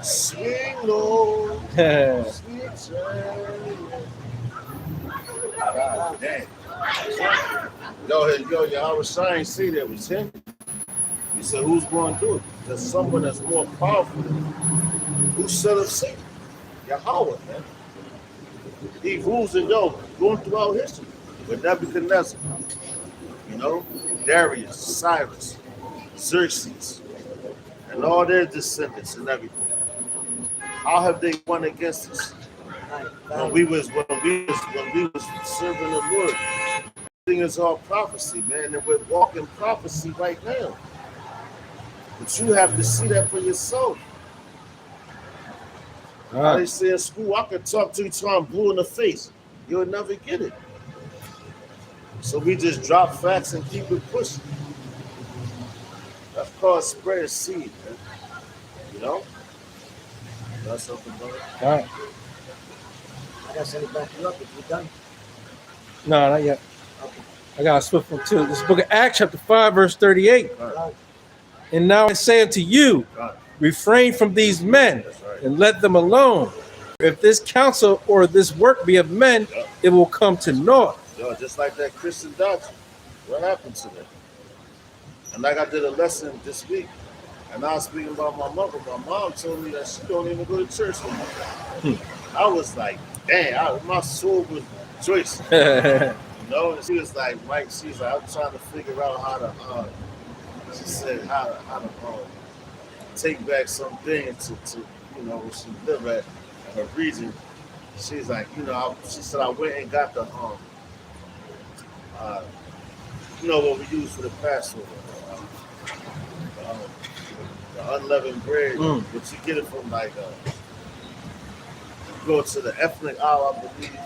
Swing low, sweet child. God damn. Yahweh Shai ain't say that was him. He said, who's going to do it? There's someone that's more powerful than him. Who set up Satan? Yahweh, man. He rules and going throughout history. With Nebuchadnezzar, Darius, Cyrus, Xerxes, and all their descendants and everything. How have they won against us? When we was serving the Lord. Everything is all prophecy, man, and we're walking prophecy right now. But you have to see that for yourself. How they say in school, I could talk to you till I'm blue in the face. You'll never get it. So we just drop facts and keep it pushing. That's called spread seed, man. That's something, brother. All right. I got to send it back to you up if you're done. No, not yet. Okay. I got a swift one too. This book of Acts, chapter 5, verse 38. Right. And now I say unto you, refrain from these men and let them alone. If this counsel or this work be of men, it will come to naught. Just like that Christian doctrine. What happened to that? And like I did a lesson this week, and I was speaking about my mother. My mom told me that she don't even go to church anymore. I was like, dang, my soul was rejoicing. And she was like, Mike, she's like, I'm trying to figure out how to, she said, how to take back some things to where she live at her region. She's like, she said, I went and got the, what we use for the Passover, the unleavened bread, but you get it from like, you go to the ethnic aisle, I believe,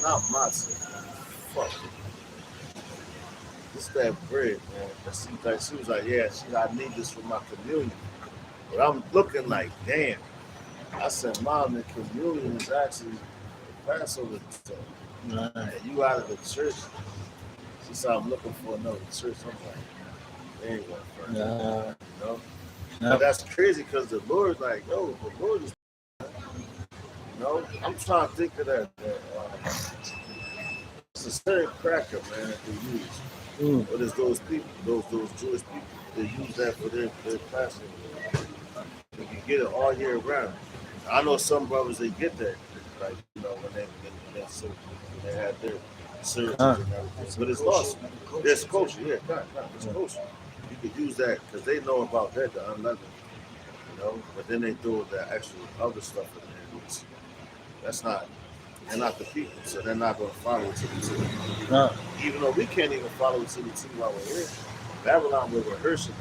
not matzah, fuck it. It's that bread, man. She was like, yeah, I need this for my communion. But I'm looking like, damn. I said, Mom, the communion is actually the Passover stuff. And you out of the church. She said, I'm looking for another church. I'm like, there you go. But that's crazy because the Lord's like, the Lord is, I'm trying to think of that. It's a certain cracker, man, that they use. But it's those people, those Jewish people, they use that for their Passover. You can get it all year round. I know some brothers, they get that, like, when they had their services and everything. But it's lost. There's kosher, it's kosher. You could use that because they know about that, the unleavened, but then they throw the actual other stuff in there. They're not the people, so they're not going to follow it to the T. Even though we can't even follow it to the T while we're here. Babylon, we're rehearsing it.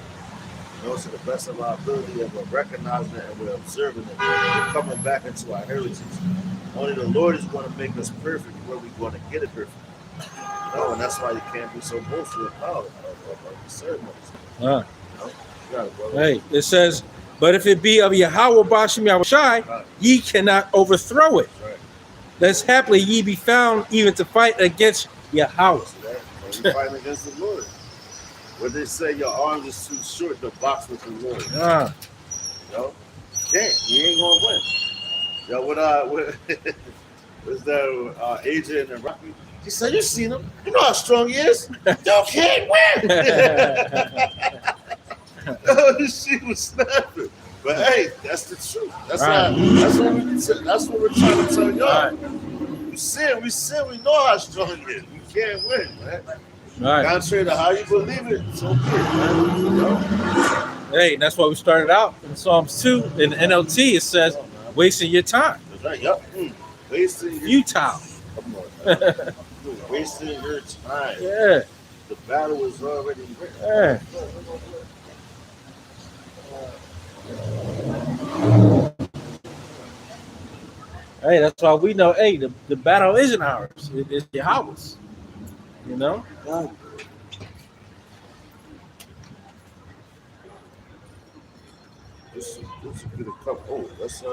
To the best of our ability, and we're recognizing it and we're observing it. We're coming back into our heritage. Only the Lord is going to make us perfect where we're going to get it perfect. And that's why you can't be so boastful and proud of the ceremonies. Hey, it says, but if it be of Yahweh Bashem Yahushai, ye cannot overthrow it. Lest happily ye be found even to fight against Yahweh. You're fighting against the Lord. Where they say your arms is too short to box with the Lord. You ain't gonna win. What was that Adrian and Rocky? He said, you seen him. You know how strong he is. You can't win. She was snapping. But hey, that's the truth. That's what we're trying to tell y'all. We sin, we know how strong he is. We can't win, man. Contrary to how you believe it, it's okay, man. Hey, that's why we started out in Psalms 2. In the NLT, it says, wasting your time. That's right, yep. Wasting your futile. Come on, man. You're wasting your time. Yeah. The battle is already written. Yeah. Hey, that's why we know, hey, the battle isn't ours. It's Yahweh's. Let's get a cup. Oh, let's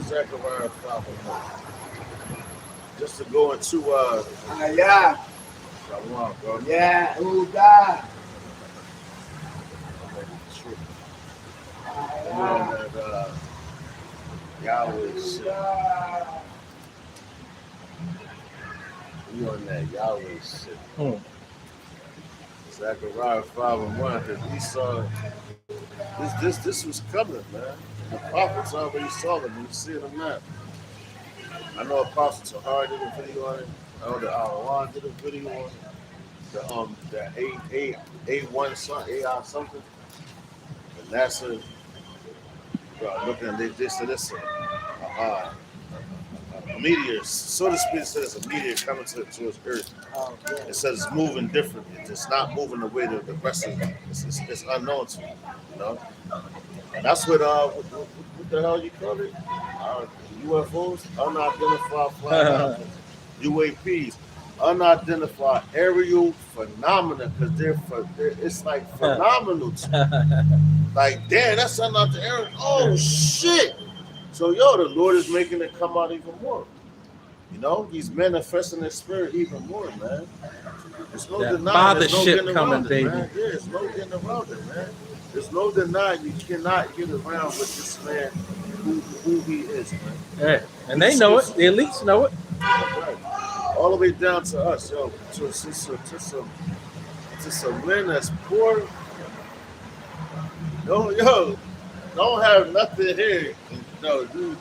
Zechariah 5:1. Just to go into yeah. Shalom, bro. Yeah, who died? You on that Yahweh shit. You on that Yahweh shit. Zechariah 5:1, because he saw this was coming, man. The prophets already saw them. You see them now. I know Apostle Tahar did a video on it. I know the Al-Awan did a video on it. The A1 something. And NASA looking at this. So this a meteor, so to speak, says a meteor coming towards Earth. It says it's moving differently. It's not moving the way that the rest of it. It's unknown to you know. And that's what the hell you call it? UFOs, unidentified flying objects. UAPs, unidentified aerial phenomena, because it's like phenomenal. Like, damn, that's unidentified. Oh shit! So the Lord is making it come out even more. You know, He's manifesting His Spirit even more, man. There's no denying. There's no getting around it, man. Yeah, there's no getting around it, man. There's no denying. You cannot get around with this man, who he is, man. Yeah, and they know it. The elites know it. Right. All the way down to us, to some men that's poor. Don't have nothing here. No, dude.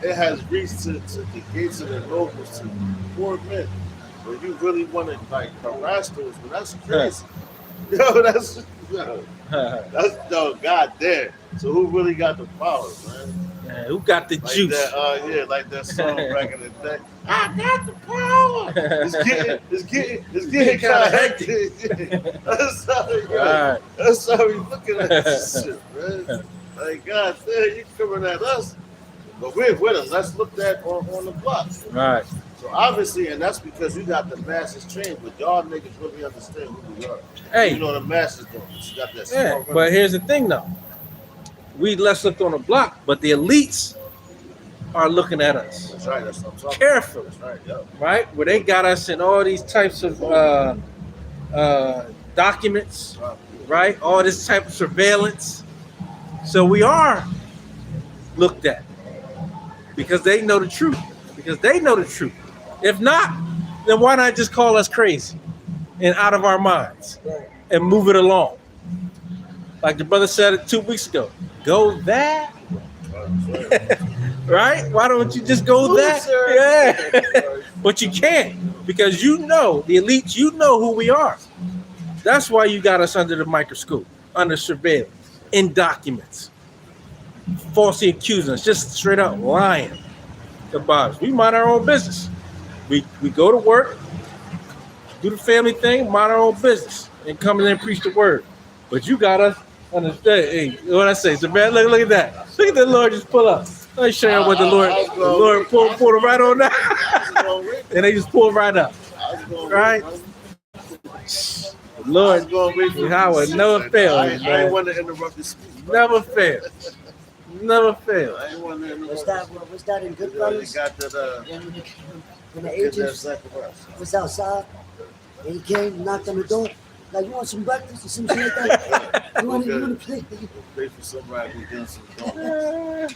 It has reached to the gates of the nobles, to poor men. When you really want to like harass those, but that's crazy. That's God damn. So who really got the power, man? Yeah, who got the juice? That, like that song back in the day. I got the power. It's getting kind of hectic. That's how we looking at this shit, man. Like, God damn, you coming at us, but we're with us. Let's look at on the block. Right. So obviously, and that's because you got the masses trained, but y'all niggas really understand who we are. Hey, you know the masses don't. You got that. Yeah, but here's the thing, though. Let's look on the block, but the elites are looking at us. That's right. That's what I'm talking carefully. That's right. Yeah. Right, where they got us in all these types of documents, right? All this type of surveillance. So we are looked at because they know the truth. If not, then why not just call us crazy and out of our minds and move it along? Like the brother said it 2 weeks ago. Go that way. Right? Why don't you just go that? Yeah. But you can't, because the elites, who we are. That's why you got us under the microscope, under surveillance, in documents, falsely accusing us, just straight up lying about us. We mind our own business. We go to work, do the family thing, mind our own business, and come in and preach the word. But you got us understand. Hey, what I say? So man, look at that. Look at the Lord just pull up. Let me show you what the Lord pulled it right on that. And they just pull right up. Right? Lord, Howard never fails. I ain't want to interrupt this speech. Never fails. Never fails. I ain't want to interrupt. Was that in Goodfellas? You got that. When the agent was outside, and he came, knocked on the door. Like, you want some breakfast or some shit like that? You want to play? Pay for somebody who done some donuts.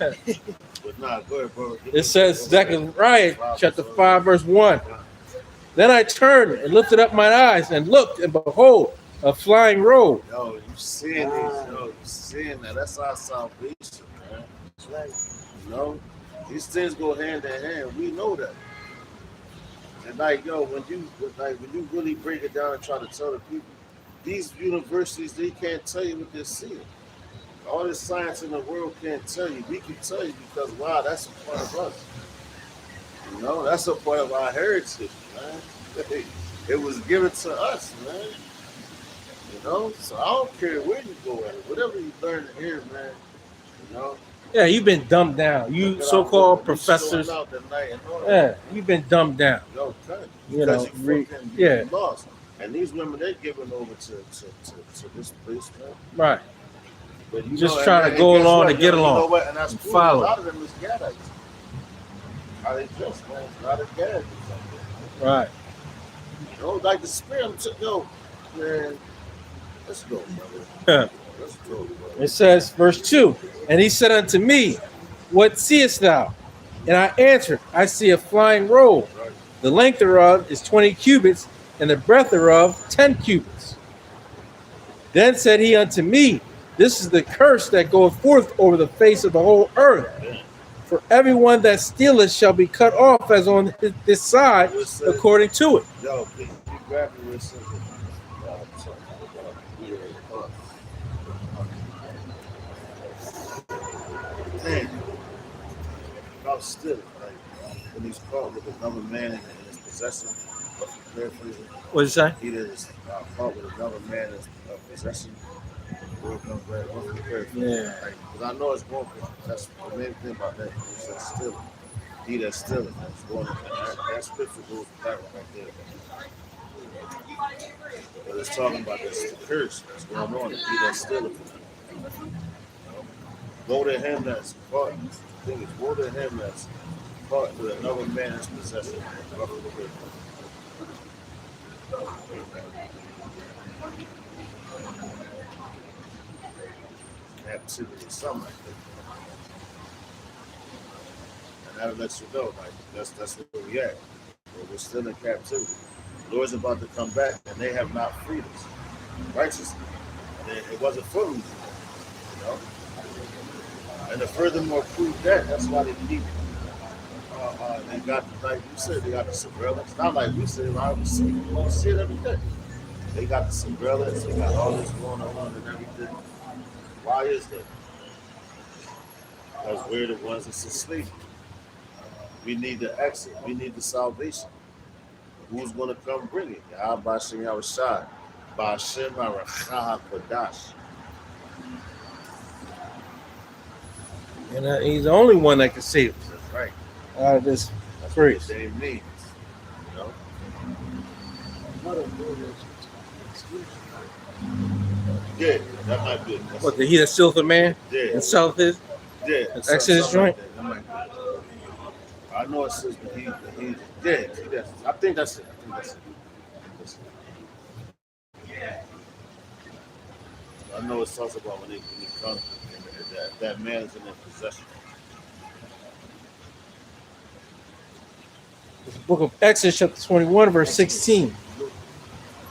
But nah, go ahead, bro. It says Zechariah chapter 5, verse 1. Then I turned and lifted up my eyes and looked, and behold, a flying robe. Yo, you seeing this? Yo, you seeing that? That's our salvation, man. That's right. You know, these things go hand in hand. We know that. And like, when you really break it down and try to tell the people, these universities, they can't tell you what they're seeing. All this science in the world can't tell you. We can tell you because, wow, that's a part of us. You know, that's a part of our heritage, man. It was given to us, man. You know, so I don't care where you go at it. Whatever you learn here, man, you know. Yeah, you've been dumbed down. You so-called professors. Yeah, you've been dumbed down. Yo, you lost. And these women, they're giving over to this place, man. Right. But you just trying to go along and get along. You know what? And that's cool. Follow. A lot of them is Gadites. How they dress, man. A lot of Gadites. Right. You know, like the spirit, man, let's go, brother. It says, verse 2, and he said unto me, what seest thou? And I answered, I see a flying roll. The length thereof is 20 cubits, and the breadth thereof 10 cubits. Then said he unto me, this is the curse that goeth forth over the face of the whole earth. For everyone that stealeth shall be cut off as on this side, according to it. Yo, can you grab me with something? Man, about still, like when he's caught with another man in his possession, paraphrasing, What did you say? he is caught with another man in his possession. Word comes back, Yeah. because I know it's going for that's the main thing about that. He said stealing. He that's stealing. That's going that scripture goes with that one right there. But it's talking about this curse that's going on. He that's stealing. Go to him that's caught. The thing is, go to him that's caught with another man's possession. Captivity, something like that. And that'll let you know, like that's where we at. We're still in captivity. The Lord's about to come back, and they have not freed us. Righteously. And it wasn't for me, you know. And to furthermore prove that's why they keep. They got, like you said, they got the surveillance. Not like we said, I would see it every day. They got the surveillance. They got all this going on and everything. Why is that? Because we're the ones that's asleep. We need the exit. We need the salvation. Who's going to come bring it? Yahweh Shem Yahushai. Ba'ashem HaRachah HaKodash. And he's the only one that can save us That's right. out of this That's grace. what the name means. You know? Yeah, that might be it. What, the he that stealeth a man Yeah. and selleth his? Yeah. Exodus joint? That might be it. I know it says that he yeah, I think that's it. I know it talks about when he comes, that man is in their possession. It's the book of Exodus, chapter 21, verse 16.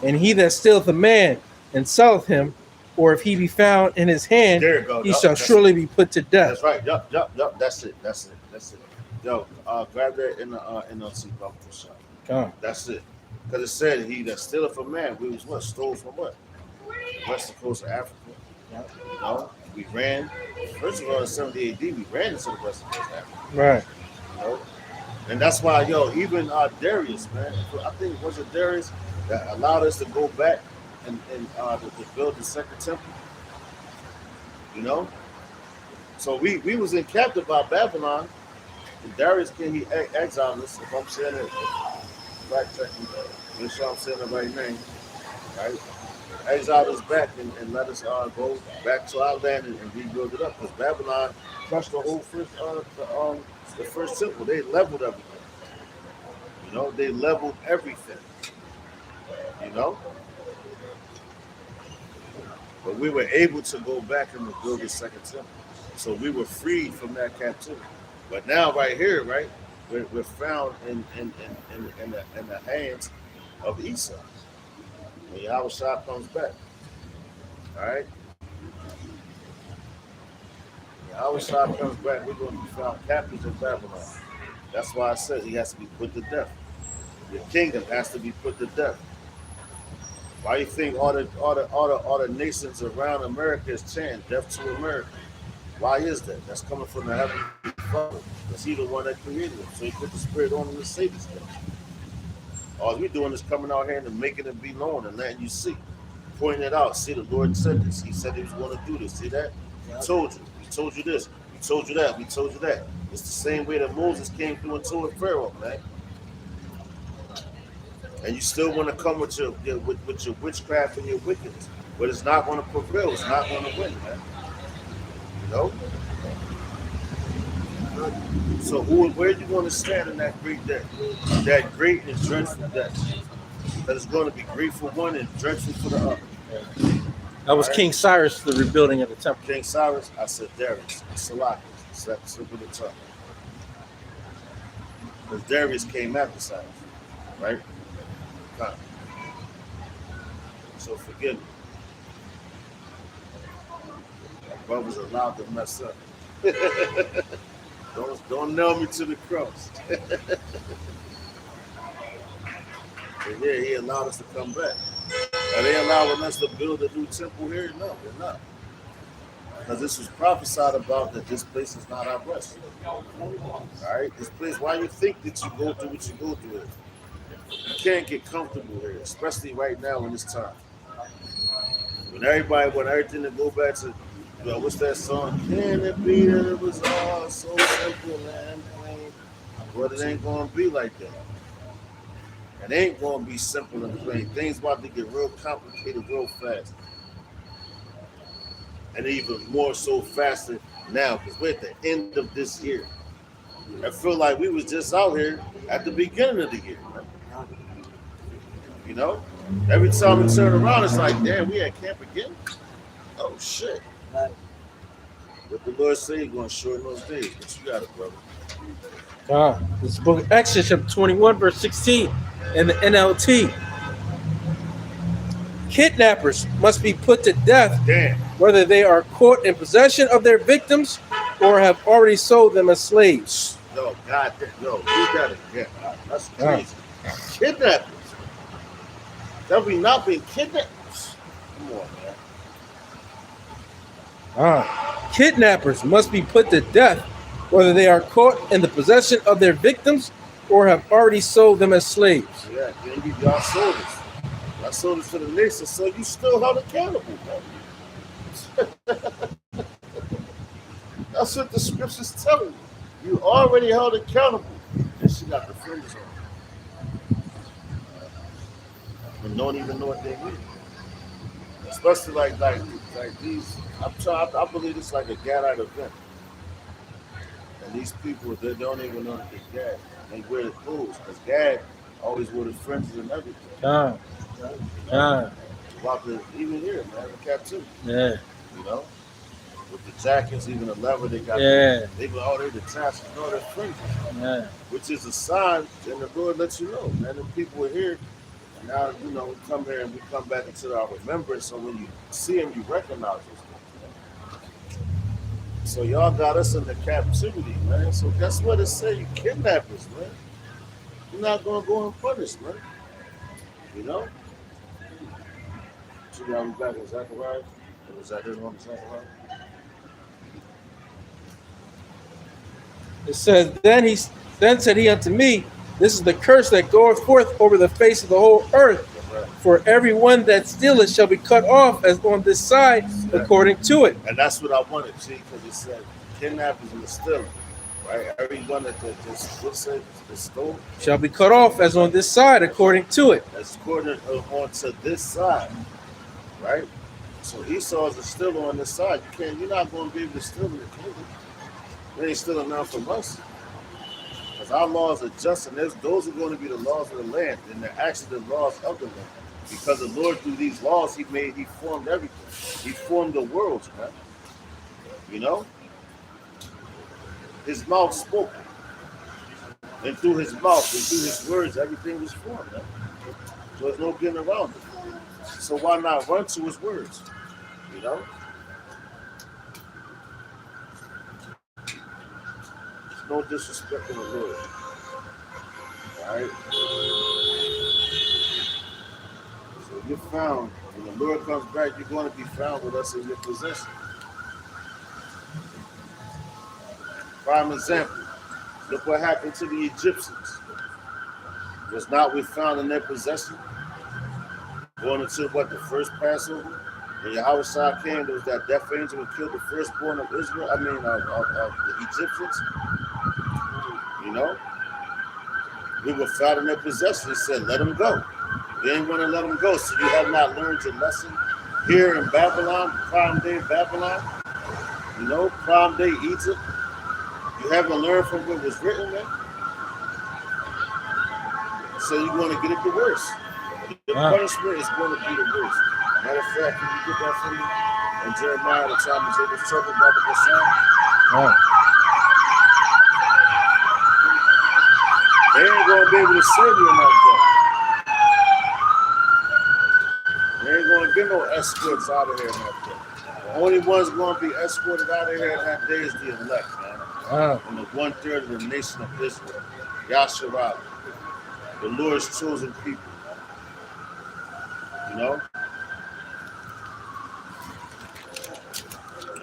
And he that stealeth a man and selleth him, or if he be found in his hand, There you go. he shall surely be put to death. That's right. Yup. That's it. Yo, grab that in the NLT bumper shop. Come. That's it. Because it said he that stealeth a man, we was what? Stole from what? Western coast of Africa. You know, we ran. First of all, in 70 AD, we ran into the western coast of Africa. Right. You know? And that's why, even Darius, man, I think it was Darius that allowed us to go back and to build the second temple. You know? So we was in captive by Babylon. And Darius came, he exiled us, if I'm saying it, fact checking, make sure I'm saying the right name, right? Exiled us back and let us go back to our land and rebuild it up. Because Babylon crushed the whole the first temple. They leveled everything. You know, they leveled everything. You know? But we were able to go back and rebuild the second temple. So we were freed from that captivity. But now, right here, right, we're found in the hands of Esau. When Yahushua comes back, all right? When Yahushua comes back, we're going to be found captives of Babylon. That's why I said he has to be put to death. Your kingdom has to be put to death. Why do you think all the nations around America is chanting death to America? Why is that? That's coming from the heavenly Father. Because he's the one that created him. So he put the spirit on him to save us. All we're doing is coming out here and making it be known and letting you see. Pointing it out. See, the Lord said this. He said he was going to do this. See that? We told you. We told you this. We told you that. We told you that. It's the same way that Moses came through and told Pharaoh, man. And you still want to come with your witchcraft and your wickedness. But it's not going to prevail. It's not going to win, man. You know? So where do you want to stand in that great day? That great and dreadful day. That is going to be great for one and dreadful for the other. That was All right? King Cyrus, the rebuilding of the temple. King Cyrus, I said Darius. Salakas. Simple to talk. Because Darius came after Cyrus, right? Fine. So forgive me. My brothers are allowed to mess up. don't nail me to the cross. But yeah, he allowed us to come back. Are they allowing us to build a new temple here? No, they're not. Because this was prophesied about that this place is not our rest. All right? This place, why you think that you go through what you go through here? You can't get comfortable here, especially right now in this time. When everybody want everything to go back to, what's that song? Can it be that it was all so simple and plain? But it ain't gonna be like that. It ain't gonna be simple and plain. Things about to get real complicated real fast. And even more so faster now, because we're at the end of this year. I feel like we was just out here at the beginning of the year. You know? Every time we turn around, it's like, damn, we at camp again? Oh, shit. Right. What the Lord say, he's going to shorten those days. But you got it, brother. This is the book of Exodus, chapter 21, verse 16, in the NLT. Kidnappers must be put to death, Damn. whether they are caught in possession of their victims or have already sold them as slaves. No, God, no, you got it. Yeah, that's crazy. Kidnappers. Have we not been kidnapped? Come on, man. Kidnappers must be put to death, whether they are caught in the possession of their victims or have already sold them as slaves. Yeah, y'all sold us. I sold it to the nation, so you still held accountable, man. That's what the scriptures tell you. You already held accountable. And she got the fringes on. And don't even know what they mean. Especially like these. I believe it's like a Gadite event. And these people, they don't even know that they're Gad. They wear the clothes. Because Gad always wore the fringes and everything. About the, even here, man, the captivity. Yeah. You know? With the jackets, even the leather they got. Yeah. They were all the tassels and all their fringes. Yeah. Which is a sign, and the Lord lets you know, man, the people are here. And now, we come here and we come back into our remembrance. So when you see them, you recognize us. So y'all got us in the captivity, man. So guess what it say? You kidnappers, man. You're not gonna go unpunished, man. You know? So now we back in Zechariah. Or was that his one, Zechariah? It says, then said he unto me, this is the curse that goeth forth over the face of the whole earth. For every one that stealeth shall be cut off as on this side, according to it. And that's what I wanted, see, because it said kidnappers and the stealing, right? Everyone that stole Shall be cut off as on this side, according to it. that's according onto this side, right? So Esau's a stealer on this side. You're not going to be able to steal in the kingdom. They ain't stealing now from us. Because our laws are just, and those are going to be the laws of the land, and they're actually the laws of the land. Because the Lord, through these laws, He formed everything. He formed the world, man. You know? His mouth spoke. And through His mouth and through His words, everything was formed, man. So there's no getting around it. So why not run to His words? You know? There's no disrespect in the Lord. All right? So you're found. When the Lord comes back, you're going to be found with us in your possession. Prime example. Look what happened to the Egyptians. Was not we found in their possession? Going into the first Passover? When Yahushua came, there was that death angel who killed the firstborn of Israel. Of the Egyptians. You know? We were found in their possession. He said, let them go. They ain't want to let them go. So you have not learned your lesson here in Babylon, prime day Babylon. You know, prime day Egypt. You haven't learned from what was written, man. So you're going to get it the worst. The punishment is going to be the worst. Matter of fact, can you get that for me? And Jeremiah, the time they was talking about the Bashan, Right. they ain't gonna be able to save you in that day. They ain't gonna get no escorts out of here in that day. The only ones gonna be escorted out of here in that day is the elect, man. And the 1/3 of the nation of Israel. Yasharah. The Lord's chosen people. You know?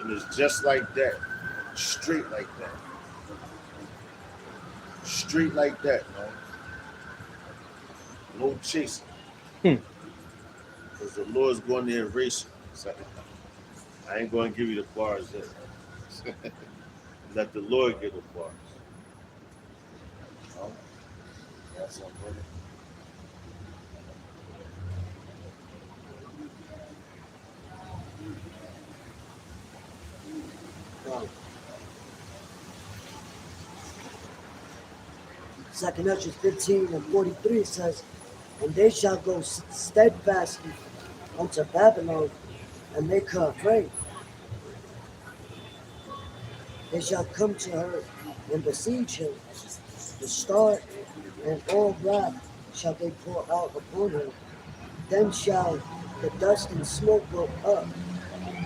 And it's just like that. Straight like that. Straight like that, man. No chasing. Because the Lord's going to erase you. So, I ain't going to give you the bars yet. Let the Lord get the bars. You know? That's something, brother. Wow. 2 Ezra 15:43 says, and they shall go steadfastly unto Babylon and make her afraid. They shall come to her and besiege her. The start and all wrath shall they pour out upon her. Then shall the dust and smoke go up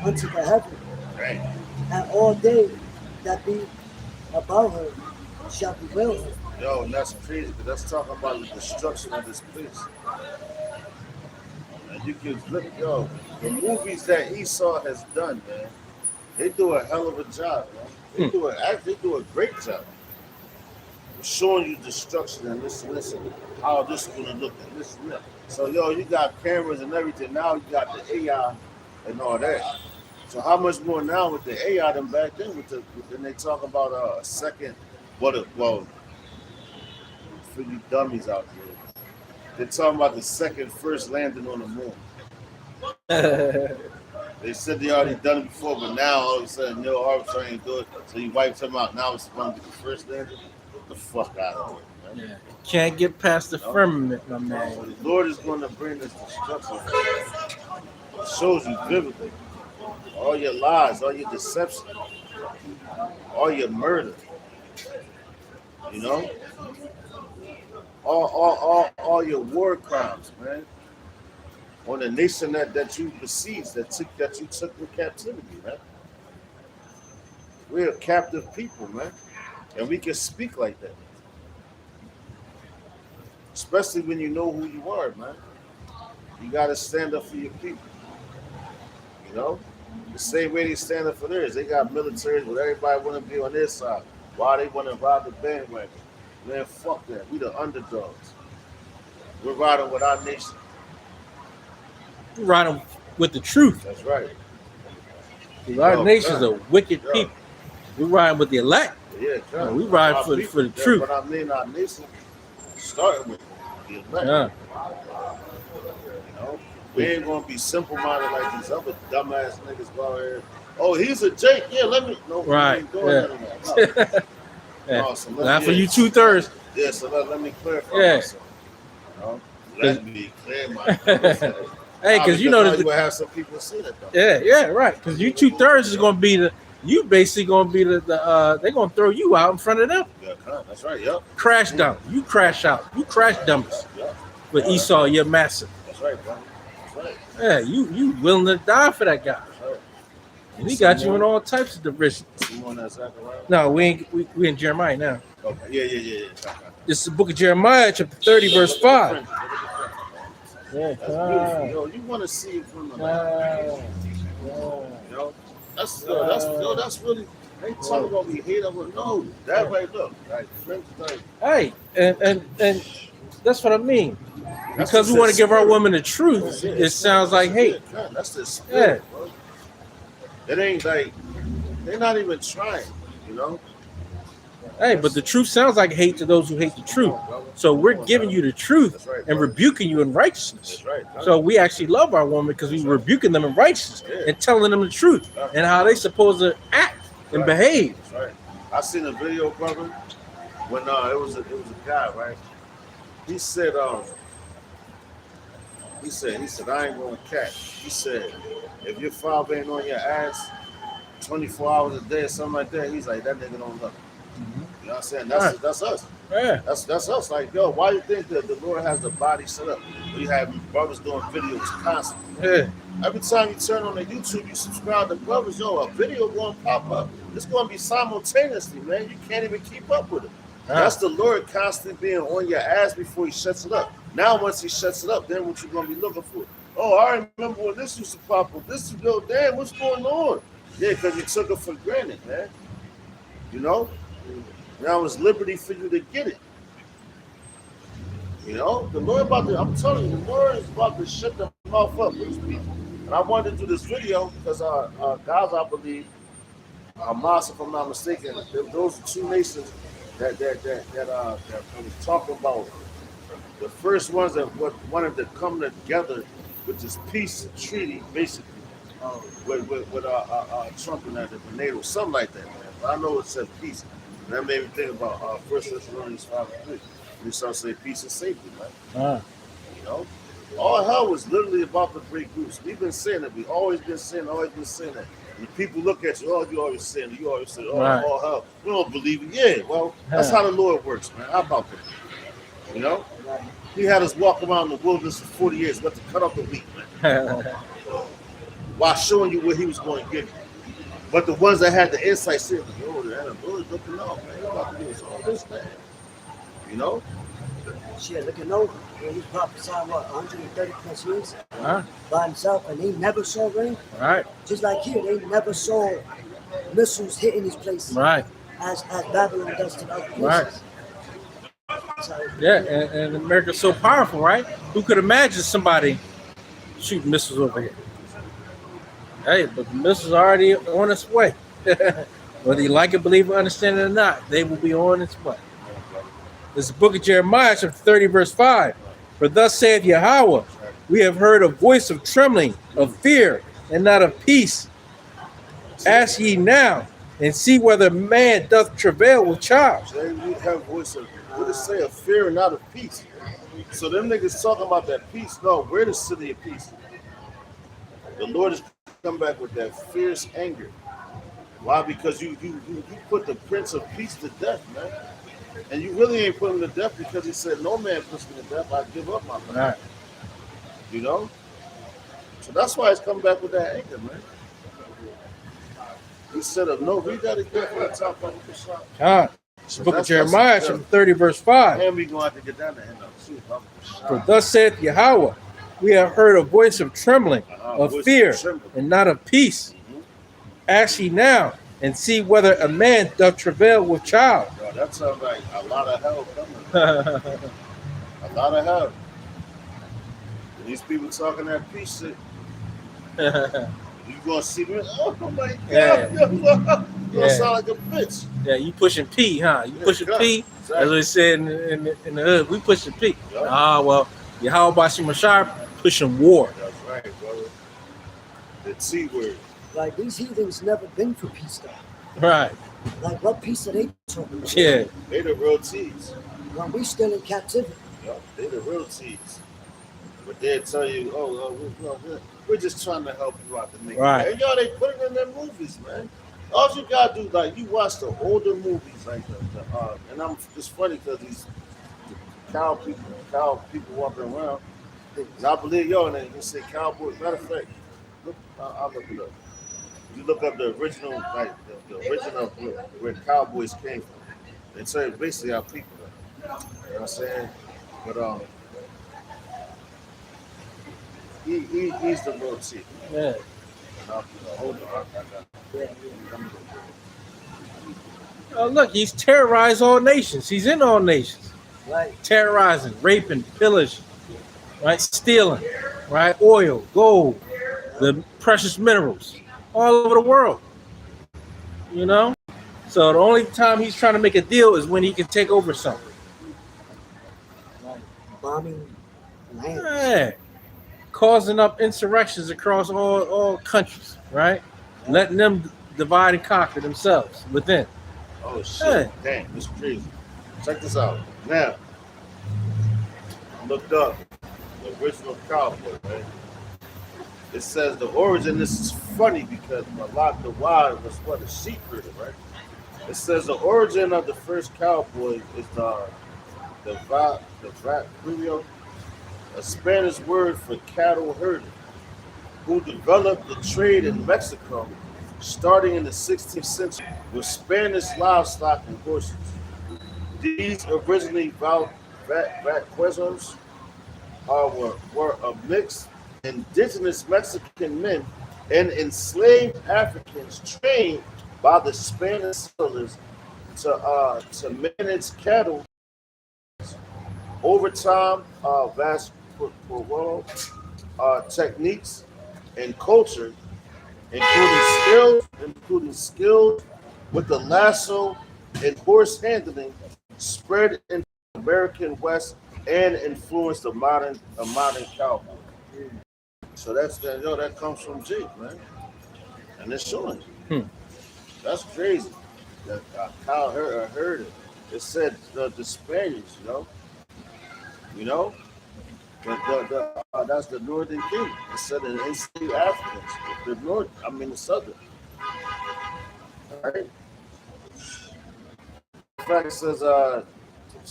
unto the heaven, Right. and all they that be about her shall bewail her. Yo, and that's crazy because that's talking about the destruction of this place. And you can look, yo, the movies that Esau has done, man, they do a hell of a job, man. They do a great job of showing you destruction and listen, how this is gonna look and this and that. So yo, you got cameras and everything. Now you got the AI and all that. So how much more now with the AI than back then? When they talk about a second, for you dummies out there, they're talking about the first landing on the moon. They said they already done it before, but now all of a sudden Neil Armstrong ain't do it, so he wipes him out. Now it's going to be the first landing. Get the fuck out of here, man. Yeah. Can't get past the firmament, my So man. the Lord is going to bring this destruction. It shows you vividly all your lies, all your deception, all your murder. You know, all your war crimes, man. On the nation that you besieged, that you took in captivity, man. We're a captive people, man, and we can speak like that, especially when you know who you are, man. You gotta stand up for your people. You know, the same way they stand up for theirs. They got militaries, but everybody want to be on their side. Why they want to ride the bandwagon? Man, fuck that. We the underdogs. We're riding with our nation. We riding with the truth. That's right. Our nation's a wicked people. We riding with the elect. Yeah, No, we ride for the truth. But I mean, our nation starting with the elect. Yeah. You know, we ain't gonna be simple-minded like these other dumbass niggas go out here. Oh, he's a Jake. Yeah, let me. No, Right. We ain't doing none of that. No. Yeah. No, so Not for you 2/3. Yeah, so let me clarify myself. You know? Let me clear my. Hey, because you know now that. you will have some people see that though. Yeah, right. Because you 2/3 is going to be you basically going to be they're going to throw you out in front of them. Yeah, that's right. Yep. Crash dump. You crash out. You crash dumpers. Yep. With Esau, you're massive. That's right, bro. That's right. Yeah, you willing to die for that guy. That's right. And he got you in all types of divisions. You on that Zechariah? No, we in Jeremiah now. Okay. Yeah. This is the book of Jeremiah, chapter 30, verse 5. Yeah. That's beautiful. Yo, you want to see it from the yo, that's really. They talk about we hate them. No, that right. Look, like friends, like Hey, and that's what I mean. that's Because we just want to give our spirit. women the truth, it sounds like hate. That's the spirit, bro. It ain't like they're not even trying, you know. Hey, but the truth sounds like hate to those who hate the truth. So we're giving you the truth That's right, and bro. rebuking you in righteousness. That's right. So we actually love our women because we're rebuking them in righteousness and telling them the truth and how they supposed to act and behave. That's right. I seen a video, brother, when it was a guy, right? He said He said, I ain't going to catch. He said, if your father ain't on your ass 24 hours a day or something like that, he's like, that nigga don't love you. You know what I'm saying? That's us. Yeah. That's us. Like, yo, why do you think that the Lord has the body set up? We have brothers doing videos constantly. Yeah. Every time you turn on the YouTube, you subscribe to brothers, yo, a video going to pop up. It's going to be simultaneously, man. You can't even keep up with it. That's the Lord constantly being on your ass before he shuts it up. Now, once he shuts it up, then what you going to be looking for? Oh, I remember when this used to pop up. This is, yo, damn, what's going on? Yeah, because you took it for granted, man. You know? Now it's liberty for you to get it. You know? The Lord I'm telling you, the Lord is about to shut the mouth up with his people. And I wanted to do this video because guys, I believe, Hamas, if I'm not mistaken, those are two nations that was talking about the first ones that wanted to come together with this peace treaty, basically, with Trump and the NATO, something like that, man. But I know it said peace. And that made me think about 1 Thessalonians 5:3. We start saying peace and safety, man. You know? All hell was literally about to break loose. We've been saying it. We've always been saying that. And people look at you, oh, you always saying it. You always say, oh, right. All hell. We don't believe it. Yeah, well, that's how the Lord works, man. How about that? You know? He had us walk around the wilderness for 40 years. We had to cut off the wheat, man. While showing you what he was going to give you. But the ones that had the insight said, oh, the Lord's looking out, man. He's about to do us all this, man. You know? Shit, looking over. He prophesied, 130 plus years by himself, and they never saw rain. Right. Just like here, they never saw missiles hitting these places. Right. As Babylon does to other places. Right. So, Yeah, and America's so powerful, right? Who could imagine somebody shooting missiles over here? Hey, but the missiles are already on its way. Whether you like it, believe it, understand it or not, they will be on its way. This is the book of Jeremiah, chapter 30, verse 5. For thus saith Yahweh, we have heard a voice of trembling, of fear, and not of peace. Ask ye now, and see whether man doth travail with child. They have voice of, what does it say, of fear and not of peace. So them niggas talking about that peace. No, we're the city of peace. The Lord has come back with that fierce anger. Why? Because you put the Prince of Peace to death, man. And you really ain't put him to death because he said, no man puts me to death, I give up my life. Right. You know? So that's why he's coming back with that anger, man. He said, no, we got to get from the top of the shop. It's the book of Jeremiah, chapter 30, verse 5. And we going to have to get down there. For thus saith Yahweh, we have heard a voice of trembling, of fear, and not of peace. Ask ye now, and see whether a man doth travail with child. Yo, that sounds like a lot of hell coming. A lot of hell. And these people talking that peace shit. You gonna see me? Oh my God! Yeah. You gonna sound like a bitch. Yeah, you pushing P, huh? You pushing P. Exactly. As we said in the hood, we pushing P. Yep. Well, Yahweh Bashim Mashar pushing war. That's right, brother. The T word. like these heathens never been for peace though. Right. Like what peace are they talking about? Yeah. They the real T's. When we still in captivity. Yeah, they the real T's. But they'll tell you, we're just trying to help you out to make Right. it. And y'all, they put it in their movies, man. All you gotta do, like, you watch the older movies, like and I'm just funny because these cow people walking around. And I believe and they say cowboy. Matter of fact, look, I'll look it up. You look up the original, like the original where cowboys came from. They tell you basically our people. You know what I'm saying? But he's the real chief. Yeah. Hold on, Oh, look, he's terrorized all nations. He's in all nations. Right. Terrorizing, raping, pillaging, right? Stealing, right? Oil, gold, the precious minerals, all over the world. You know? So the only time he's trying to make a deal is when he can take over something. Like bombing land. Yeah. Causing up insurrections across all countries, right? Letting them divide and conquer themselves within. Oh shit! Hey. Damn, this is crazy. Check this out. Now, I looked up the original cowboy, right? It says the origin. This is funny because Malak the Wild was what, a sheep herder, right? It says the origin of the first cowboy is the vaquero, a Spanish word for cattle herder, who developed the trade in Mexico starting in the 16th century with Spanish livestock and horses. These originally vaqueros were a mix indigenous Mexican men and enslaved Africans trained by the Spanish settlers to manage cattle. Over time, vast techniques and culture, including skills with the lasso and horse handling, spread in the American West and influenced a modern cowboy. So that comes from Jake, man, and it's showing. Hmm. That's crazy. That Kyle heard it. It said the Spaniards, you know, that's the Northern Kingdom. It said the enslaved Africans, the Southern. Right? In fact, it says so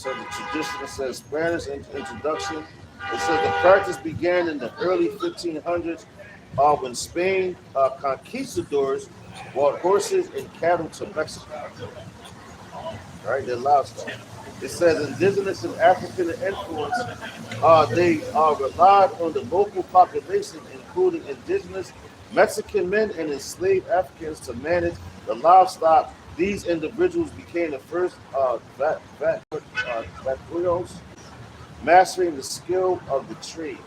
the tradition, it says Spanish introduction. It says the practice began in the early 1500s when Spain conquistadors brought horses and cattle to Mexico. Right, their livestock. It says indigenous and African influence. They relied on the local population, including indigenous Mexican men and enslaved Africans, to manage the livestock. These individuals became the first vaqueros, mastering the skill of the trade.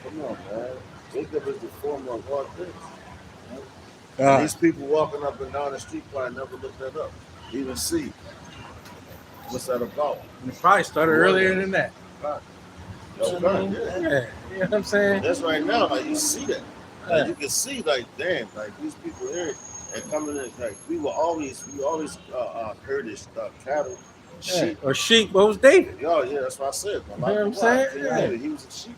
Come on, man. Jacob is the former of all things. These people walking up and down the street probably never looked that up. Even see what's that about. It probably started earlier than that. Yeah. You know what I'm saying? That's right now. Like, you see that. Like, you can see, like, damn, like these people here and coming in. Like, we always heard this cattle, sheep. Or sheep. What was David? Yeah, that's what I said. You know what I'm saying? He was a sheep.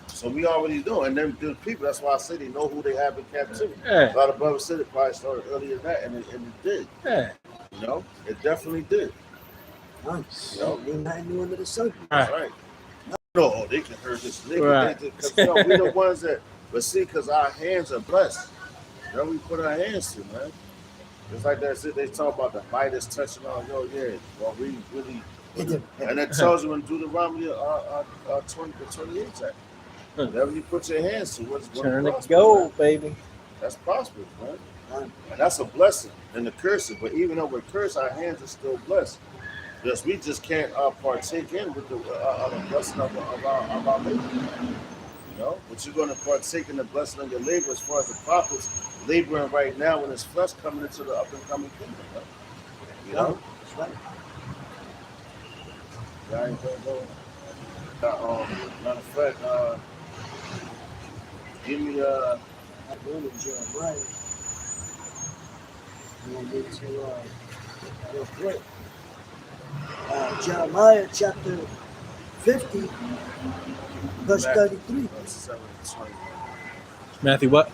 So we already know, and then the people. That's why I say they know who they have in captivity. A lot of brothers said it probably started earlier than that, and it did. It definitely did. Nice. Nothing new under the sun. That's right. No, they can hurt this nigga. Because we the ones that, but see, because our hands are blessed. We put our hands to, man. It's like that. They talk about the Midas touching on. Well, we really. And that tells you in Deuteronomy 28 chapter. Whatever you put your hands to, what's going Turn to it gold, baby. That's prosperous, man. And that's a blessing and the curse. But even though we're cursed, our hands are still blessed. Yes, we just can't partake in with the blessing of our labor. But you're going to partake in the blessing of your labor as far as the prophets laboring right now in his flesh coming into the up and coming kingdom. That's right. Matter of fact, give me I wrote in Jeremiah. You want me to real quick? Jeremiah chapter 50, verse 33. Matthew what?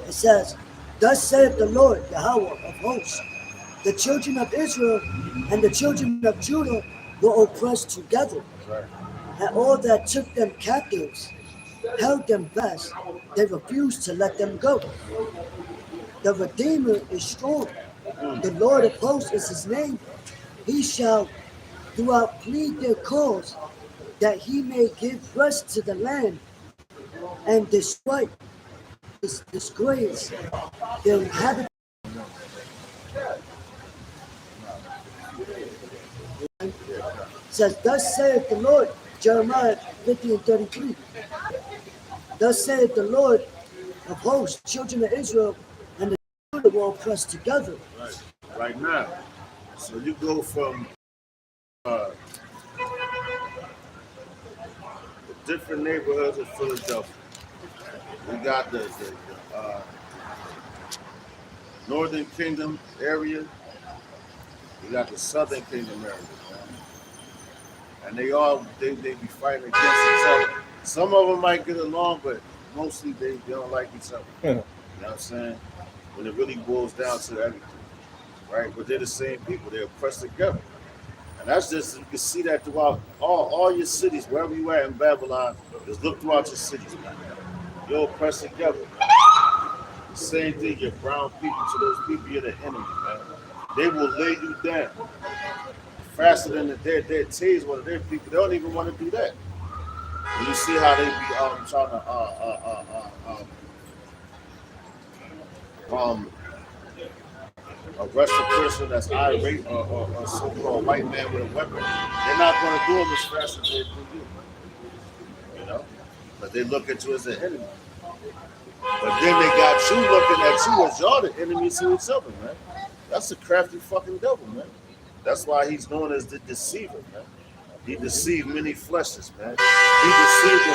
It says, "Thus saith the Lord, Yahweh of hosts, the children of Israel and the children of Judah were oppressed together, and all that took them captives held them fast. They refused to let them go. The Redeemer is strong. The Lord of hosts is his name. He shall throughout plead their cause, that he may give rest to the land and disgrace their inhabitants." Says, "Thus saith the Lord," Jeremiah 50 and 33. "Thus saith the Lord of hosts, children of Israel and the children were all pressed together." Right now. So you go from the different neighborhoods of Philadelphia. We got the Northern Kingdom area. We got the Southern Kingdom area. and they be fighting against each other. Some of them might get along, but mostly they don't like each other. Yeah. You know what I'm saying? When it really boils down to everything, right? But they're the same people. They're oppressed together. And that's just, you can see that throughout all your cities, wherever you at in Babylon, just look throughout your cities, man. You're oppressed together, man. The same thing, you're brown people to those people, you're the enemy, man. They will lay you down faster than their tase one of their people. They don't even want to do that. And you see how they be trying to arrest a person that's irate or a so-called white man with a weapon. They're not going to do them as fast as they do you. You know? But they look at you as an enemy. But then they got you looking at you as y'all the enemies to each other, man. That's a crafty fucking devil, man. That's why he's known as the deceiver, man. He deceived many fleshes, man. He deceived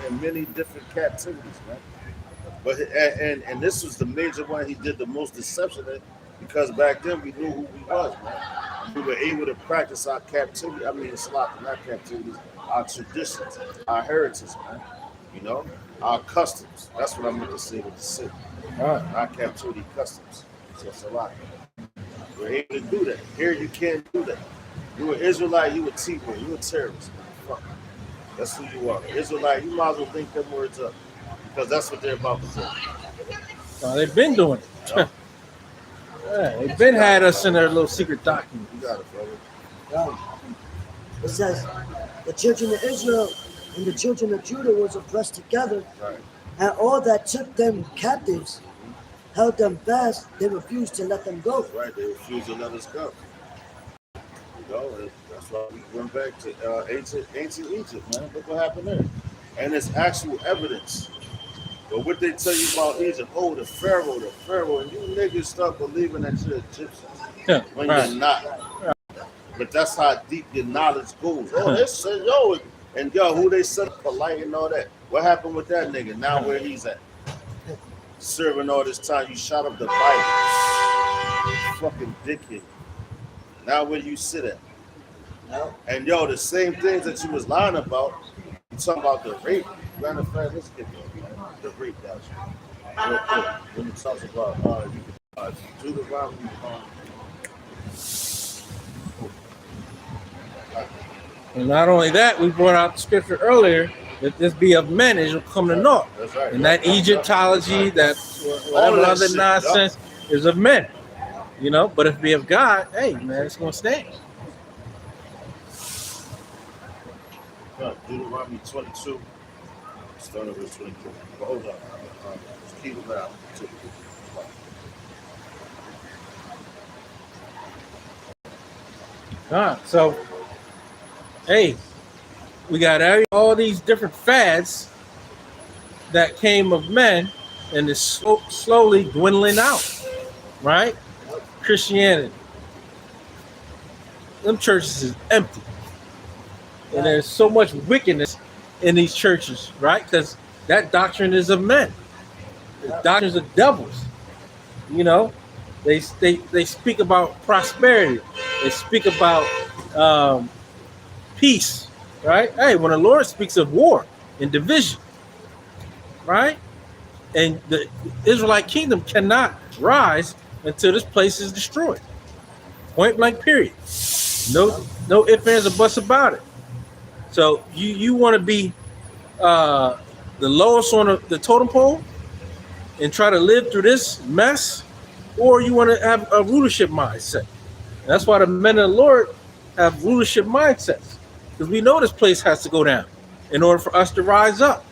in many different captivities, man. But and this was the major one he did the most deception in, because back then we knew who we was, man. We were able to practice our captivity. I mean, it's not captivities, our traditions, our heritage, man. You know, our customs. That's what I meant to say with the city. Our captivity customs. So it's a lot. We're able to do that. Here you can't do that. You an Israelite, you a T-boy, you a terrorist. Fuck. That's who you are. Israelite, you might as well think them words up. Because that's what they're about to do. They've been doing it. Yeah. Yeah, they've been had us in their little secret document. You got it, brother. Right. It says the children of Israel and the children of Judah was oppressed together, Right. and all that took them captives held them fast. They refused to let them go. Right, they refuse to let us go. You know, that's why we went back to ancient Egypt, man. Look what happened there. And it's actual evidence. But what they tell you about Egypt, oh, the Pharaoh, and you niggas start believing that you're Egyptian when you're not. But that's how deep your knowledge goes. Oh, they said, who they said polite and all that. What happened with that nigga? Now where he's at? Serving all this time, you shot up the Bible. Fucking dickhead. Now where you sit at? No. And the same things that you was lying about, you talking about the rape. Matter of fact, let's get the rape down. Real quick. When it talks about Deuteronomy. And not only that, we brought out the scripture earlier that this be of men, it shall come to naught. That's right. And that Egyptology, that whatever that other shit, nonsense is of men. You know, but if it be of God, hey man, it's gonna stand. Deuteronomy 22, starting at verse 23. But hold on. Just keep it out. So, hey, we got all these different fads that came of men, and it's slowly dwindling out, right? Christianity. Them churches is empty. And there's so much wickedness in these churches, right? Because that doctrine is of men. The doctrines of devils. You know, they speak about prosperity. They speak about peace, right? Hey, when the Lord speaks of war and division, right? And the Israelite kingdom cannot rise until this place is destroyed. Point blank, period. No ifs, ands, or buts about it. So you want to be the lowest on the totem pole and try to live through this mess, or you want to have a rulership mindset. And that's why the men of the Lord have rulership mindsets, because we know this place has to go down in order for us to rise up.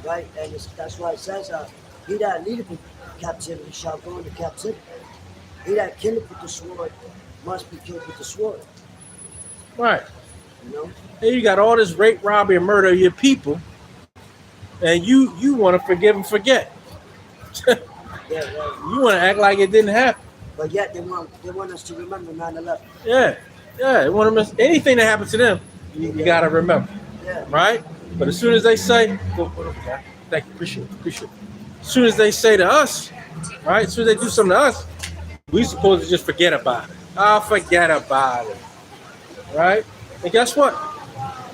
Right, and that's why it says, he that leadeth in captivity shall go into captivity. He that killeth with the sword must be killed with the sword. Right. You know? And you got all this rape, robbery, and murder of your people, and you want to forgive and forget. You want to act like it didn't happen. But yet they want us to remember 9/11. Yeah. They want to miss anything that happened to them. You got to remember, right? But as soon as they say, thank you, appreciate it. As soon as they say to us, right? As soon as they do something to us, we supposed to just forget about it. Forget about it, right? And guess what?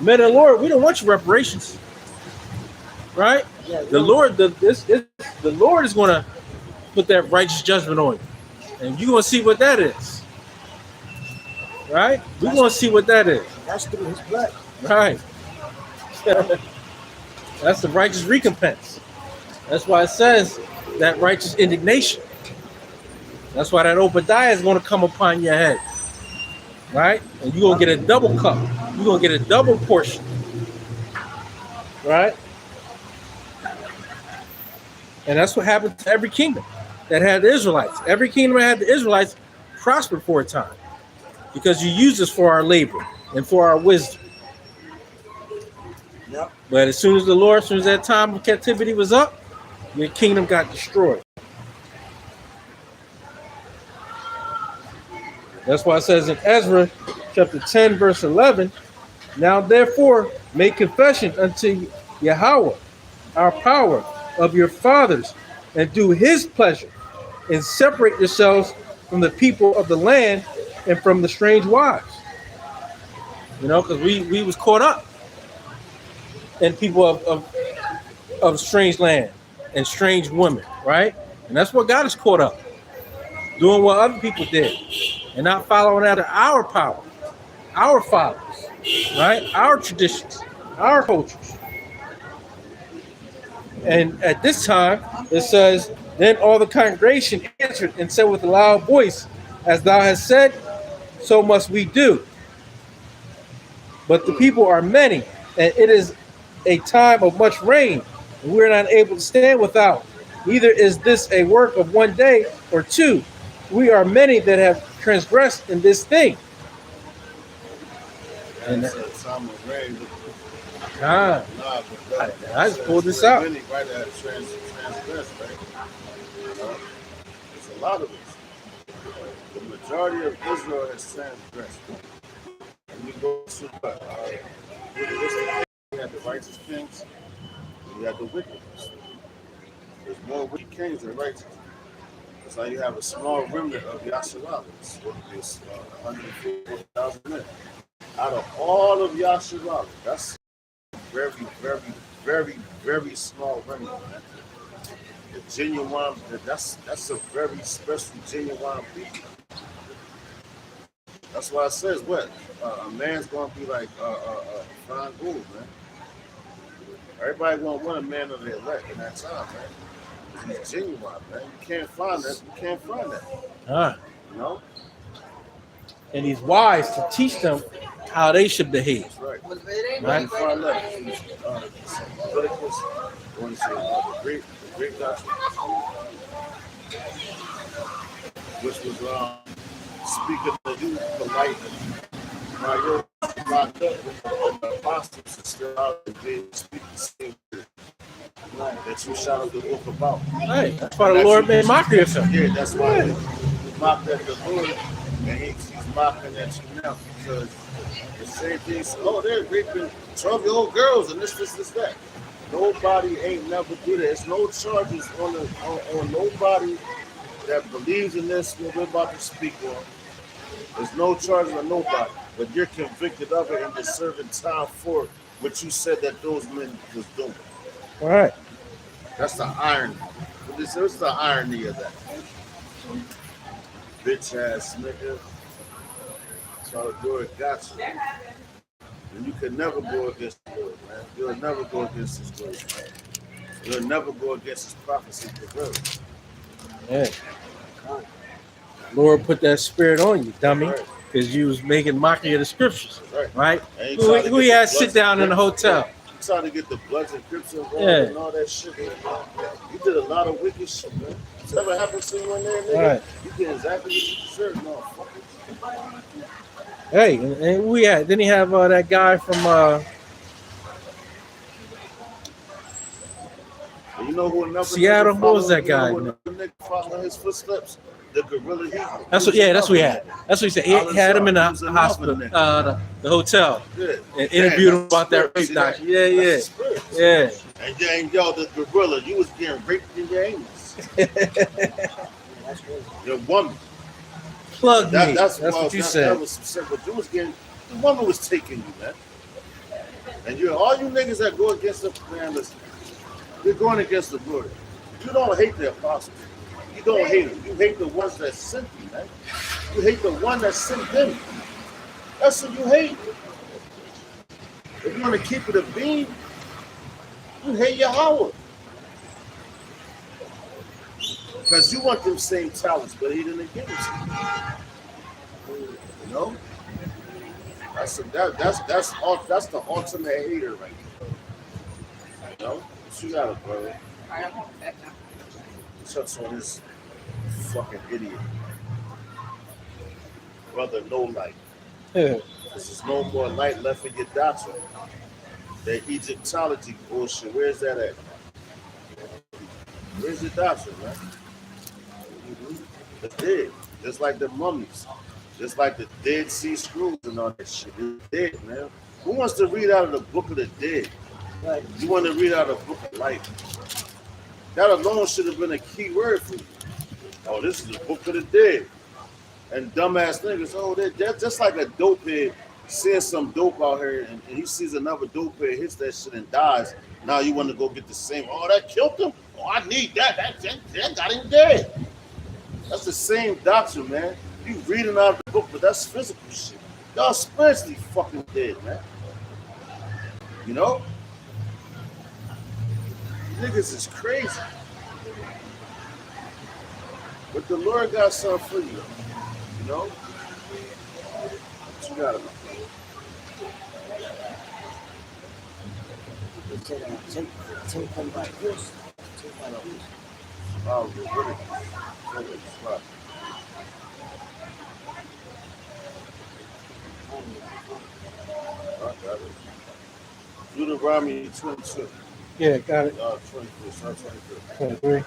Men of the Lord, we don't want your reparations. Right? Yeah, The Lord, the Lord is going to put that righteous judgment on you. And you're going to see what that is. Right? We're going to see what that is. That's through his blood. Right. That's the righteous recompense. That's why it says that righteous indignation. That's why that Obadiah is going to come upon your head. Right? And you're going to get a double cup. You're going to get a double portion. Right? And that's what happened to every kingdom that had the Israelites. Every kingdom that had the Israelites prospered for a time because you use this for our labor and for our wisdom. Yep. But as soon as that time of captivity was up, your kingdom got destroyed. That's why it says in Ezra chapter 10, verse 11, now therefore make confession unto Yahweh, our power, of your fathers, and do his pleasure, and separate yourselves from the people of the land and from the strange wives. You know, because we was caught up in people of strange land and strange women, right? And that's what got us caught up, doing what other people did and not following after our power, our fathers, right? Our traditions, our cultures. And at this time, it says, then all the congregation answered and said with a loud voice, as thou hast said, so must we do. But the people are many, and it is a time of much rain, and we are not able to stand without. Neither is this a work of one day or two. We are many that have transgressed in this thing. And that's a time of rain. I just pulled this out. Many, right, that transgress, right? It's a lot of us. The majority of Israel has transgressed. And we go to what? We have the righteous kings, and we have the wicked ones. There's more wicked kings than righteous. That's why you have a small remnant of Yasharalites. It's 150,000 men. Out of all of Yasharalites, that's very, very, very, very small remnant. The genuine, that's a very special genuine people. That's why it says what? A man's gonna be like fine gold, man. Everybody gonna want a man of the elect in that time, man. He's genuine, man. You can't find that. You can't find that. You know? And he's wise to teach them how they should behave. That's right. Right? You find that. Leviticus, going to say the great doctrine, which was speaking to you politely. Now you're locked up with the apostles and still out there speak the same word that you shouted the book about. Right. That's why the Lord made mockery of him. Yeah, that's why he mocked at the Lord, and he's mocking at you now because the same thing. Oh, they're raping 12-year-old girls and this, that. Nobody ain't never do that. There's no charges on nobody that believes in this. What we're about to speak on. There's no charges on nobody, but you're convicted of it and you're serving time for what you said that those men was doing. All right. That's the irony. What's the irony of that? Bitch ass nigga. So the Lord got you. And you can never go against the Lord, man. You'll never go against his word, man. You'll never go against his prophecy for real. Yeah. Lord put that spirit on you, dummy, because you was making mockery of the scriptures, right? Who he had sit down in the hotel. You trying to get the Bloods and Crips involved and all that shit, man. You did a lot of wicked shit, man. It's never happened to you in there, nigga. Right. You did exactly what you deserve, motherfucker. Hey, and we had, didn't he have that guy from you know who another Seattle? What was that guy? Nigga following his footsteps? The gorilla Hebrew. That's what we had. That's what he said. He had him in the hospital, the hotel, and interviewed him about that rape doctor. Yeah. And then, yo, the gorilla, you was getting raped in your anus. Your woman. Plug me. That's what you said. That was some shit, but you was getting The woman was taking you, man. And all you niggas that go against the man, listen, you're going against the word. You don't hate the apostles. You don't hate them. You hate the ones that sent you, man. You hate the one that sent them. That's what you hate. If you want to keep it a beam, you hate Yahweh. Because you want them same talents, but he didn't give it to you. You know? That's the ultimate hater right there. You know? What you got it, brother? Shuts on this fucking idiot. Brother, no light. Yeah. There's no more light left in your doctrine. That Egyptology bullshit, where's that at? Where's your doctrine, man? The dead, just like the mummies, just like the Dead Sea Scrolls and all that shit. They're dead, man. Who wants to read out of the book of the dead? Right. You want to read out of the book of life. That alone should have been a key word for you. Oh, this is the book of the dead. And dumbass niggas, oh, they're just like a dope head seeing some dope out here and he sees another dope head, hits that shit and dies. Now you want to go get the same. Oh, that killed him? Oh, I need that. That got him dead. That's the same doctrine, man. You reading out of the book, but that's physical shit. Y'all spiritually fucking dead, man. You know? Niggas is crazy. But the Lord got something for you. You know? What you got about? Take them like this. Take them like this. Oh, you're really spot. I got it. Deuteronomy 22. Yeah, got it. 23. 23.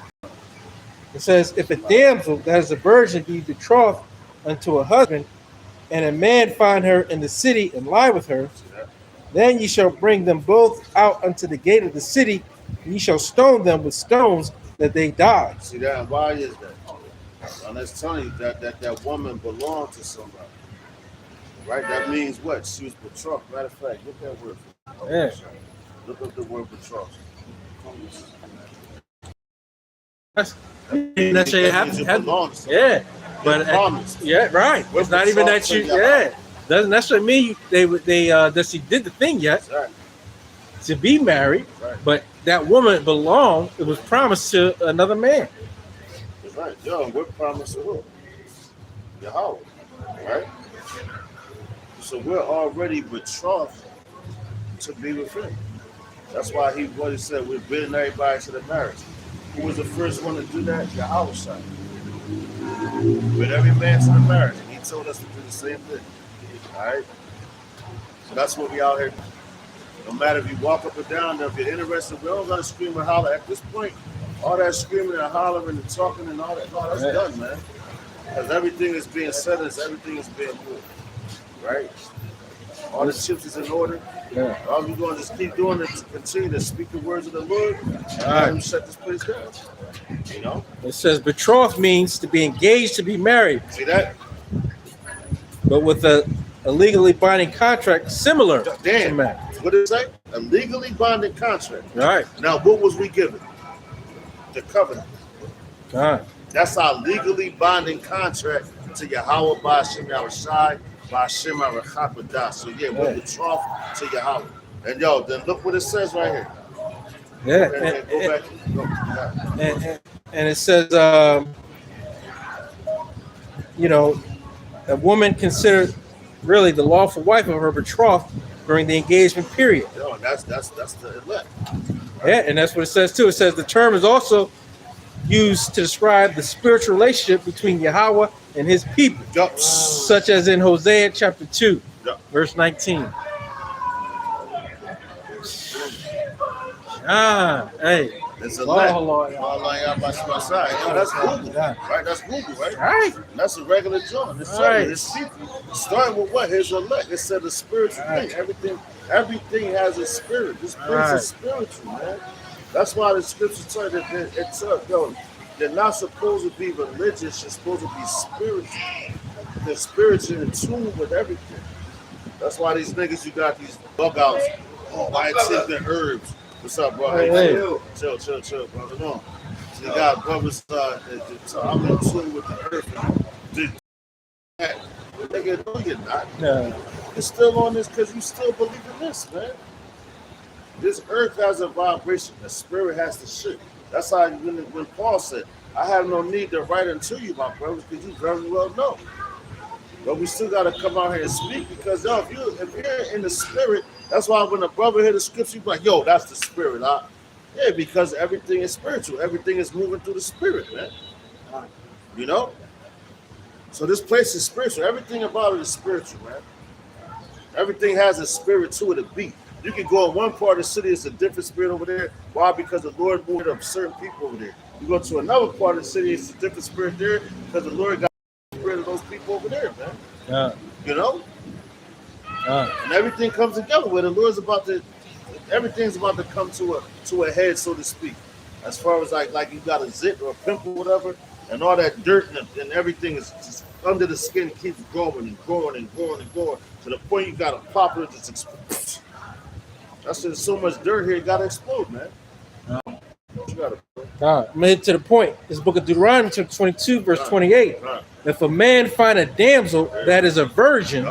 It says, if a damsel that is a virgin be betrothed unto a husband, and a man find her in the city and lie with her, then ye shall bring them both out unto the gate of the city, and ye shall stone them with stones that they die. See that? And why is that? And that's telling you that woman belonged to somebody. Right? That means what? She was betrothed. Matter of fact, look that word. Yeah. Look up the word betrothed. That's yeah, but yeah, right. It's not even that you. Yeah, doesn't necessarily mean that she did the thing yet to be married. Right. But that woman belonged. It was promised to another man. That's right. Yo, we're promised to who? Yahweh. Right. So we're already betrothed to be with him. That's why he said we're bidding everybody to the marriage. Who was the first one to do that? Yahweh side. With every man to the marriage. And he told us to do the same thing. Alright? So that's what we out here. No matter if you walk up and down, if you're interested, we don't gotta scream and holler. At this point, all that screaming and hollering and talking and all that, no, that's done, man. Because everything is being said, everything is being moved. Right? All the chips is in order. Yeah. All we're going to just keep doing is continue to speak the words of the Lord and shut this place down. You know? It says betrothed means to be engaged to be married. See that? But with a legally binding contract similar Damn. to marriage. What did it say? A legally binding contract. Right. Now, what was we given? The covenant. Right. That's our legally binding contract to Yahweh by Hashem Yahushai, by Hashem Arachapadah. So yeah, we're betrothed to Yahweh. And yo, then look what it says right here. Yeah. And it says, a woman considered really the lawful wife of her betrothed during the engagement period. Yo, that's the elect. Yeah, and that's what it says too. It says the term is also used to describe the spiritual relationship between Yahweh and his people, such as in Hosea chapter 2, verse 19. Hey. It's a lot. That's Google, right? That's Google, right? Right. That's a regular joint. It's starting with what? His elect. It said the spiritual thing. Everything has a spirit. This spirit is spiritual, man. That's why the scripture tell you that they're not supposed to be religious. You're supposed to be spiritual. They're spiritual in tune with everything. That's why these niggas, you got these bug outs. Oh, I take the herbs. What's up, bro? Hey. Chill, brother. No. So you got brothers, I'm in tune with the earth. Nigga, no, you're not. No. You're still on this because you still believe in this, man. This earth has a vibration. The spirit has to shift. That's how when Paul said, I have no need to write unto you, my brothers, because you very well know. But we still got to come out here and speak because, yo, if you're in the spirit, that's why when a brother hear the scripture, you're like, yo, that's the spirit. Yeah, because everything is spiritual. Everything is moving through the spirit, man. You know? So this place is spiritual. Everything about it is spiritual, man. Everything has a spirit to it, a beat. You can go in one part of the city, it's a different spirit over there. Why? Because the Lord moved up certain people over there. You go to another part of the city, it's a different spirit there because the Lord got the spirit of those people over there, man. Yeah. You know? And everything comes together where the Lord's everything's about to come to a head, so to speak. As far as like you got a zit or a pimple or whatever, and all that dirt and everything is just under the skin keeps growing and growing and growing and growing to the point you got to pop it, just explodes. That's just so much dirt here, it got to explode, man. You gotta, I'm head to the point. This book of Deuteronomy, chapter 22, verse 28. If a man find a damsel that is a virgin,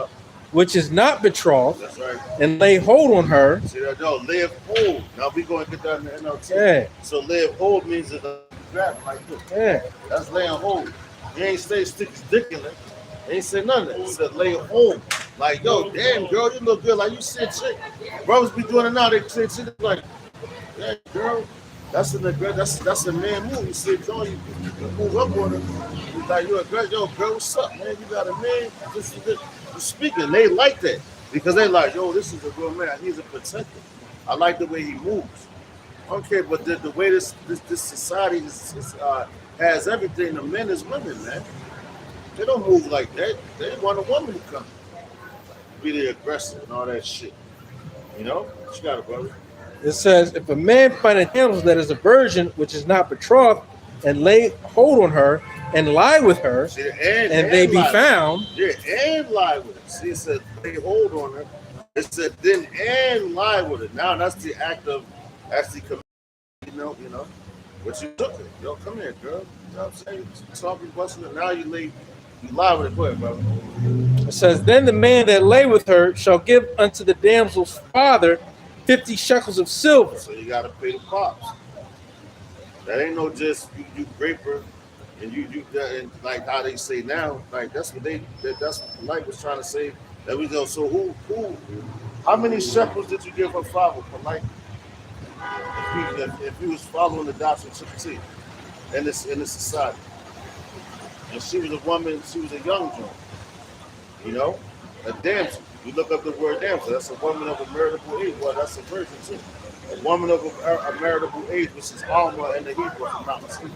which is not betrothed, that's right. and lay hold on her. See that? No, live hold. Now we going to get that in the NLT. Yeah. So live hold means that grab like this. Yeah. That's laying hold. He ain't say stick his dick in it. He ain't say none of that. He said lay hold. Like, yo, damn, girl, you look good. Like, you said chick. Brothers be doing it now. They say shit like, yeah, girl, that's a man move. You say, John, you move up on her. You like, you're a girl. Yo, girl, what's up, man? You got a man. This is it. You speaking. They like that because they like, yo, this is a real man. He's a protector. I like the way he moves. I don't care, but the way this society has everything. The men is women, man. They don't move like that. They want a woman to come. Be the aggressor and all that shit. You know? What you got it, brother? It says, if a man find a damsel that is a virgin, which is not betrothed, and lay hold on her, and lie with her, See, and they be found. Yeah, and lie with her. See, it said lay hold on her. It said then and lie with her. Now that's the act of actually committing, you know. But you took it. Yo, come here, girl. You know what I'm saying? Talking, busting it. Now you lie with it. Go ahead, brother. It says, then the man that lay with her shall give unto the damsel's father 50 shekels of silver. So you gotta pay the pops. That ain't no just you grape her and you and like how they say now, like that's what Polite was trying to say. That we go. So who how many shekels did you give her father, Polite? If he was following the doctrine to the T in this society. And she was a woman, she was a young woman. You know? A damsel. You look up the word damsel, that's a woman of a marriageable age. Well, that's a virgin too. A woman of a marriageable age, which is Alma in the Hebrew, if I'm not mistaken.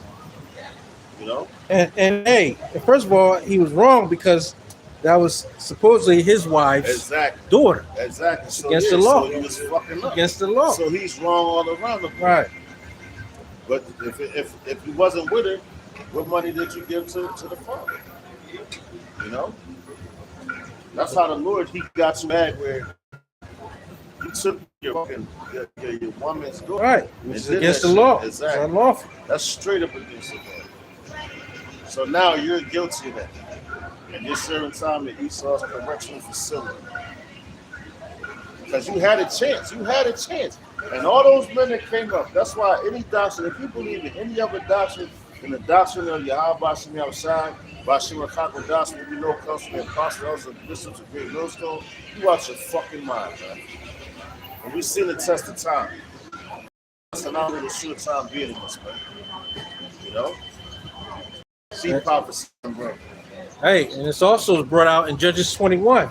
You know? And hey, first of all, he was wrong because that was supposedly his wife's daughter. Exactly. So against the law. So he was fucking up. Against the law. So he's wrong all around the place. Right. But if he wasn't with her, what money did you give to the father? You know? That's how the Lord, he got you back where he took your woman's daughter. Right. Which is against the law. Exactly. It's unlawful. That's straight up against the law. So now you're guilty of that. And you're serving time at Esau's correctional facility. Because you had a chance. And all those men that came up, that's why any doctrine, if you believe in any other doctrine, in the doctrine of Yahweh Shem Yahushai, Bashim Rakako doctrine, you know comes from the apostles and bishops of Great Millstone, you out your fucking mind, man. And we've seen the test of time. That's an honor to shoot time being in us, man. You know? See prophecy, bro. Hey, and it's also brought out in Judges 21.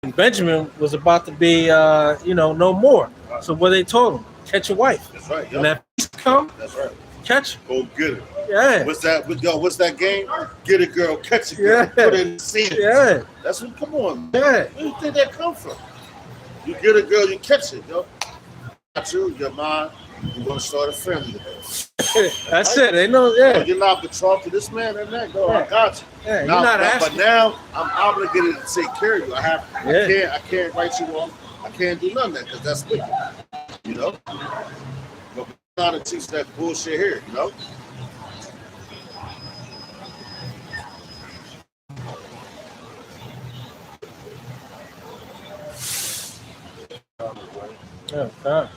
And Benjamin was about to be, no more. Right. So what they told him, catch a wife. That's right. Yep. When that feast come, that's right. Catch her. Go get her. Yeah. What's that game? Get a girl, catch a girl, put it in the sand. Yeah. That's what. Come on. Yeah. Where do you think that come from? You get a girl, you catch it, yo. Not you, your mind. You're gonna start a family together. That's it. They know. Oh, Yeah. you're not to talk to this man and that. Go, I got you. Yeah. You're Now, not but asking. now I'm obligated to take care of you. Yeah. I can't write you off. I can't do none of that because that's wicked. You know? But we're not to teach that bullshit here, you know? Yeah.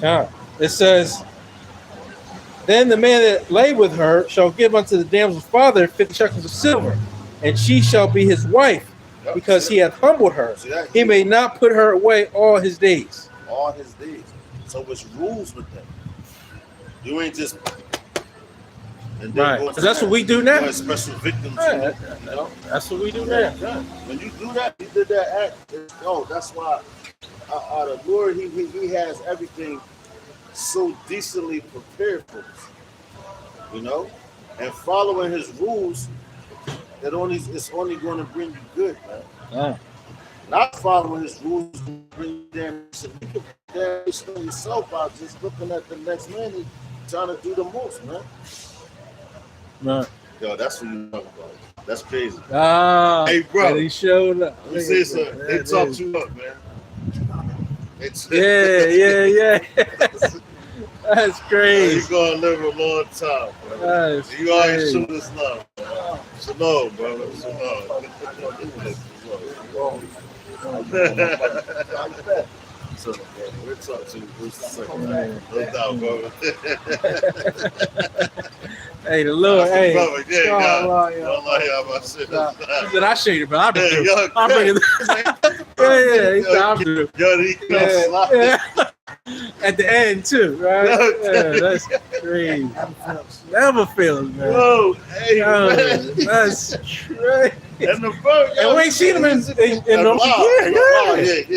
Yeah. It says, then the man that lay with her shall give unto the damsel's father 50 shekels of silver, and she shall be his wife, Yep, because he hath humbled her. See that? He may not put her away all his days. All his days. So it's rules with them. You ain't just. And Right. go Because that's what we do now. You're a special victim. Right. You know? That's what we do Yeah, now. yeah. When you do that, you did that act. That's why the Lord, he has everything so decently prepared for us. You know? And following his rules, it's only going to bring you good, man. Yeah. Not following his rules will bring you damnation. You can damn yourself out just looking at the next man and trying to do the most, man. Right. Yo, that's what you talking about. That's crazy. Ah, Hey, bro. and he showed up. Let me say something. They talked you up, man. Yeah. That's crazy. You're going to live a long time, bro. That's You always crazy. show this love, man. Shalom, brother. Shalom. So, we're talking to you. No doubt, brother. Hey, the Lord, hey. Brother, yeah, God, God. Allah, Don't lie about shit. He said, I show you, but I'll Yeah, do yo, I'll bring it. Yeah. He said, I'll do Yo, he Yeah, slide. yeah. At the end, too, right? Yeah, that's crazy. Never fails, man. Whoa, hey, Yo, man. that's crazy. And the brother, And we ain't seen him in the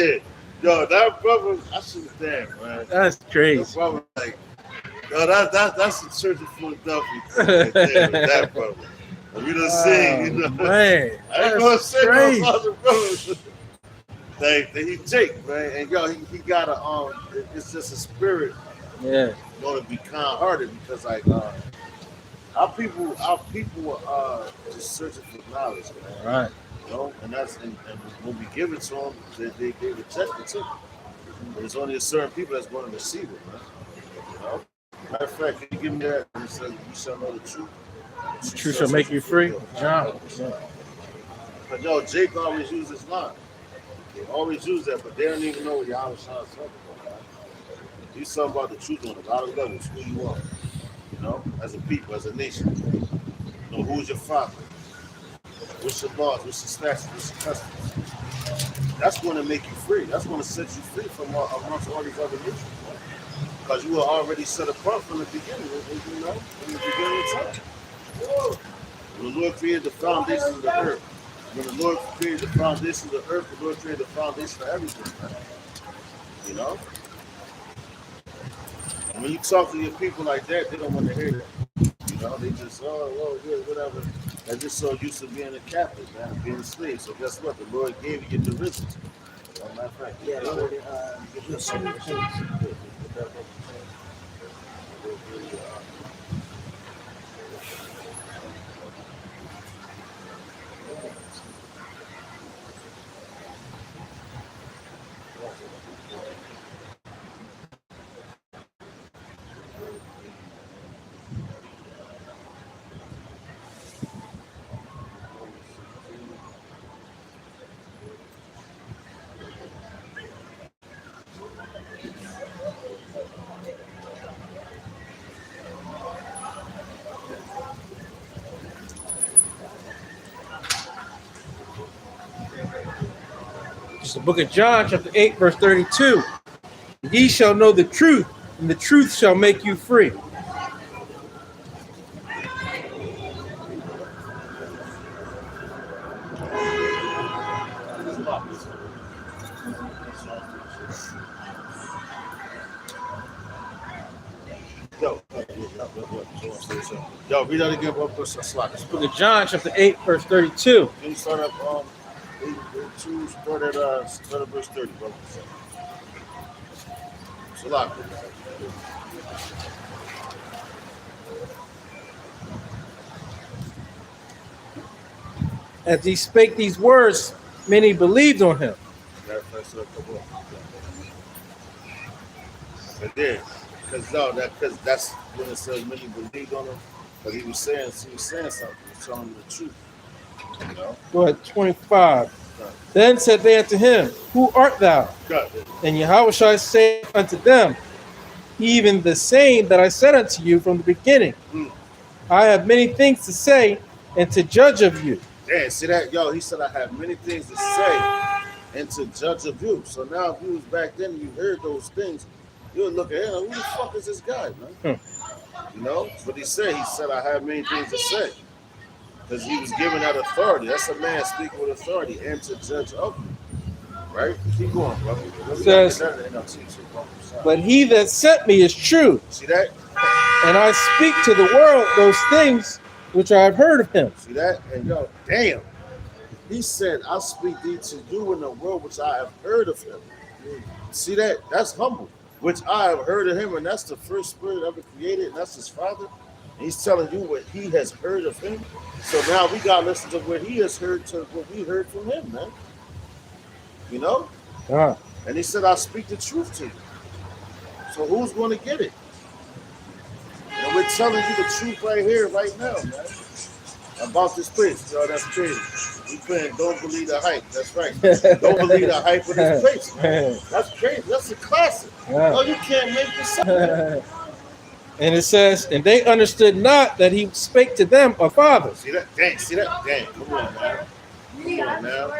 yeah. Yo, that brother, I should have damn, man. That's That crazy. brother, like, yo, that's the Church of Philadelphia. That brother. We done seen, you know. Man, I ain't gonna that's say crazy. no other brothers. He Jake, man, and yo, he got a it's just a spirit Yeah, going to be kind-hearted because like our people are just searching for knowledge, man. right. You know, and when we give it to them, they reject it too. But there's only a certain people that's going to receive it, man. You know? Matter of fact, can you give me that? And it says, "You shall know the truth. The truth shall make you free. John. Yeah. But yo, Jake always uses this line. They always use that, but they don't even know what Yahweh Shah is talking about, man. He's talking about the truth on a lot of levels, who you are, you know, as a people, as a nation. You know, who's your father? What's your laws? What's your statutes? What's your customs? That's going to make you free. That's going to set you free from amongst all these other nations, man. Because you were already set apart from the beginning, you know, from the beginning of time. When the Lord created the foundations of the earth, when the Lord created the foundations of the earth, the Lord created the foundation of everything, man. You know? And when you talk to your people like that, they don't want to hear that. You know, they just, yeah, whatever. They're just so used to being a captive, man, being a slave. So guess what? The Lord gave you your derision. Matter of fact, Yeah, It's the book of John, chapter 8, verse 32. Ye shall know the truth, and the truth shall make you free. Yo, read that again, bro. Push that slot. Book of John, chapter 8, verse 32. Can you start up, start at verse 30, bro? Salak. As he spake these words, many believed on him. It did. Because that's when it says many believed on him. But he was saying something. He was telling you the truth. You know? Go ahead, 25. Then said they unto him, Who art thou? Got it. And Yahushua said unto them, Even the same that I said unto you from the beginning. I have many things to say and to judge of you. Yeah, see that? Yo, he said, I have many things to say and to judge of you. So now if you was back then and you heard those things, you would look at him, who the fuck is this guy, man? You know? That's what he said. He said, I have many things to say. Because he was given that authority. That's a man speaking with authority and to judge of you. Right? Keep going, brother. Says, but he that sent me is true. See that? And I speak to the world those things which I have heard of him. See that? And yo, damn. He said, I speak thee to you in the world which I have heard of him. See that? That's humble. Which I have heard of him, and that's the first spirit ever created, and that's his father. And he's telling you what he has heard of him. So now we gotta listen to what he has heard to what we heard from him, man. You know? And he said, I speak the truth to you. So who's gonna get it? And we're telling you the truth right here, right now, man. About this place. Yo, that's crazy. We playing Don't Believe the Hype. That's right. Don't believe the hype of this place, man. That's crazy. That's a classic. Oh, you can't make this up, man. And it says, and they understood not that he spake to them a father. See that? Dang, see that? Dang, come on, man. Come on now.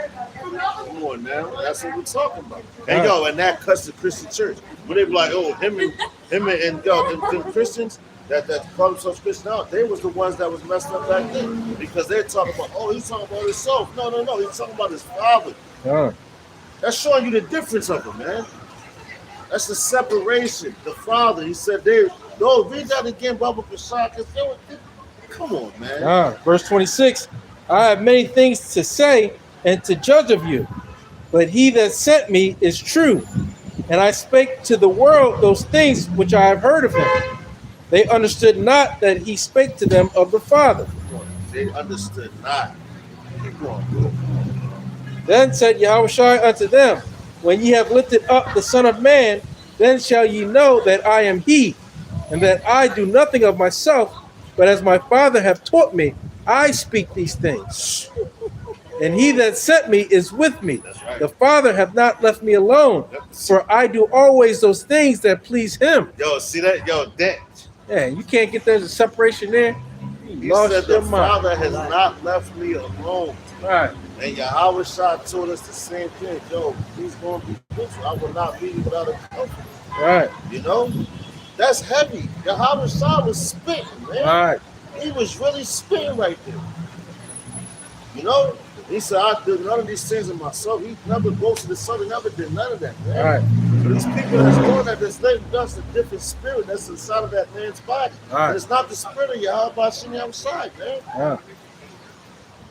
Come on now. That's what we're talking about. And yo, and that cuts the Christian church. When they be like, oh, him and yo, them Christians that call themselves Christian now, they was the ones that was messed up back then. Because they're talking about, oh, he's talking about himself. No, he's talking about his father. That's showing you the difference of them, man. That's the separation. The father, he said, no, read that again, Baba Prashad, because come on, man. Verse 26, I have many things to say and to judge of you, but he that sent me is true, and I spake to the world those things which I have heard of him. They understood not that he spake to them of the Father. They understood not. Keep going, bro. Then said Yahushua unto them, When ye have lifted up the Son of Man, then shall ye know that I am he, and that I do nothing of myself, but as my Father hath taught me, I speak these things. And he that sent me is with me. Right. The Father hath not left me alone, for I do always those things that please him. Yo, see that? Yo, that. Yeah, you can't get there's a separation there. He said the Father has not left me alone. Right. And Yahushua told us the same thing. Yo, he's going to be with you. I will not leave you without a comfort. Right. You know? That's heavy. Yahushua was spitting, man. Right. He was really spitting right there. You know? He said, I did none of these things in myself. He never goes to the Son. He never did none of that, man. Right. So these people that's doing that, this slave dust a different spirit that's inside of that man's body. Right. And it's not the spirit of Yahweh Shini outside, man. Right.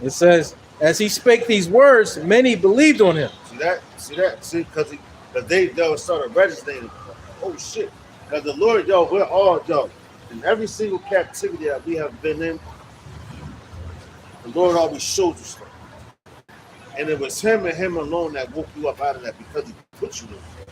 It says, as he spake these words, many believed on him. See that? See that? See, because they started registering. Oh, shit. Because the Lord, yo, we're all, yo, in every single captivity that we have been in, the Lord always showed you stuff. And it was him and him alone that woke you up out of that because he put you there.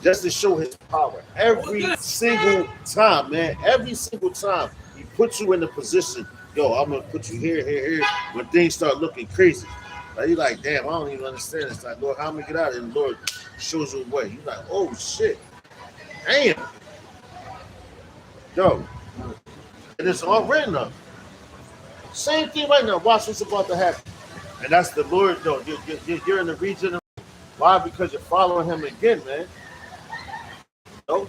Just to show his power. Every single time, man. Every single time he put you in the position, yo, I'm going to put you here, when things start looking crazy. Like, you're like, damn, I don't even understand. It's like, Lord, how am I get out of it? And the Lord shows you a way. You're like, oh, shit. Damn. Yo. And it's all written up. Same thing right now. Watch what's about to happen. And that's the Lord, though. You're in the region. Why? Because you're following him again, man. No.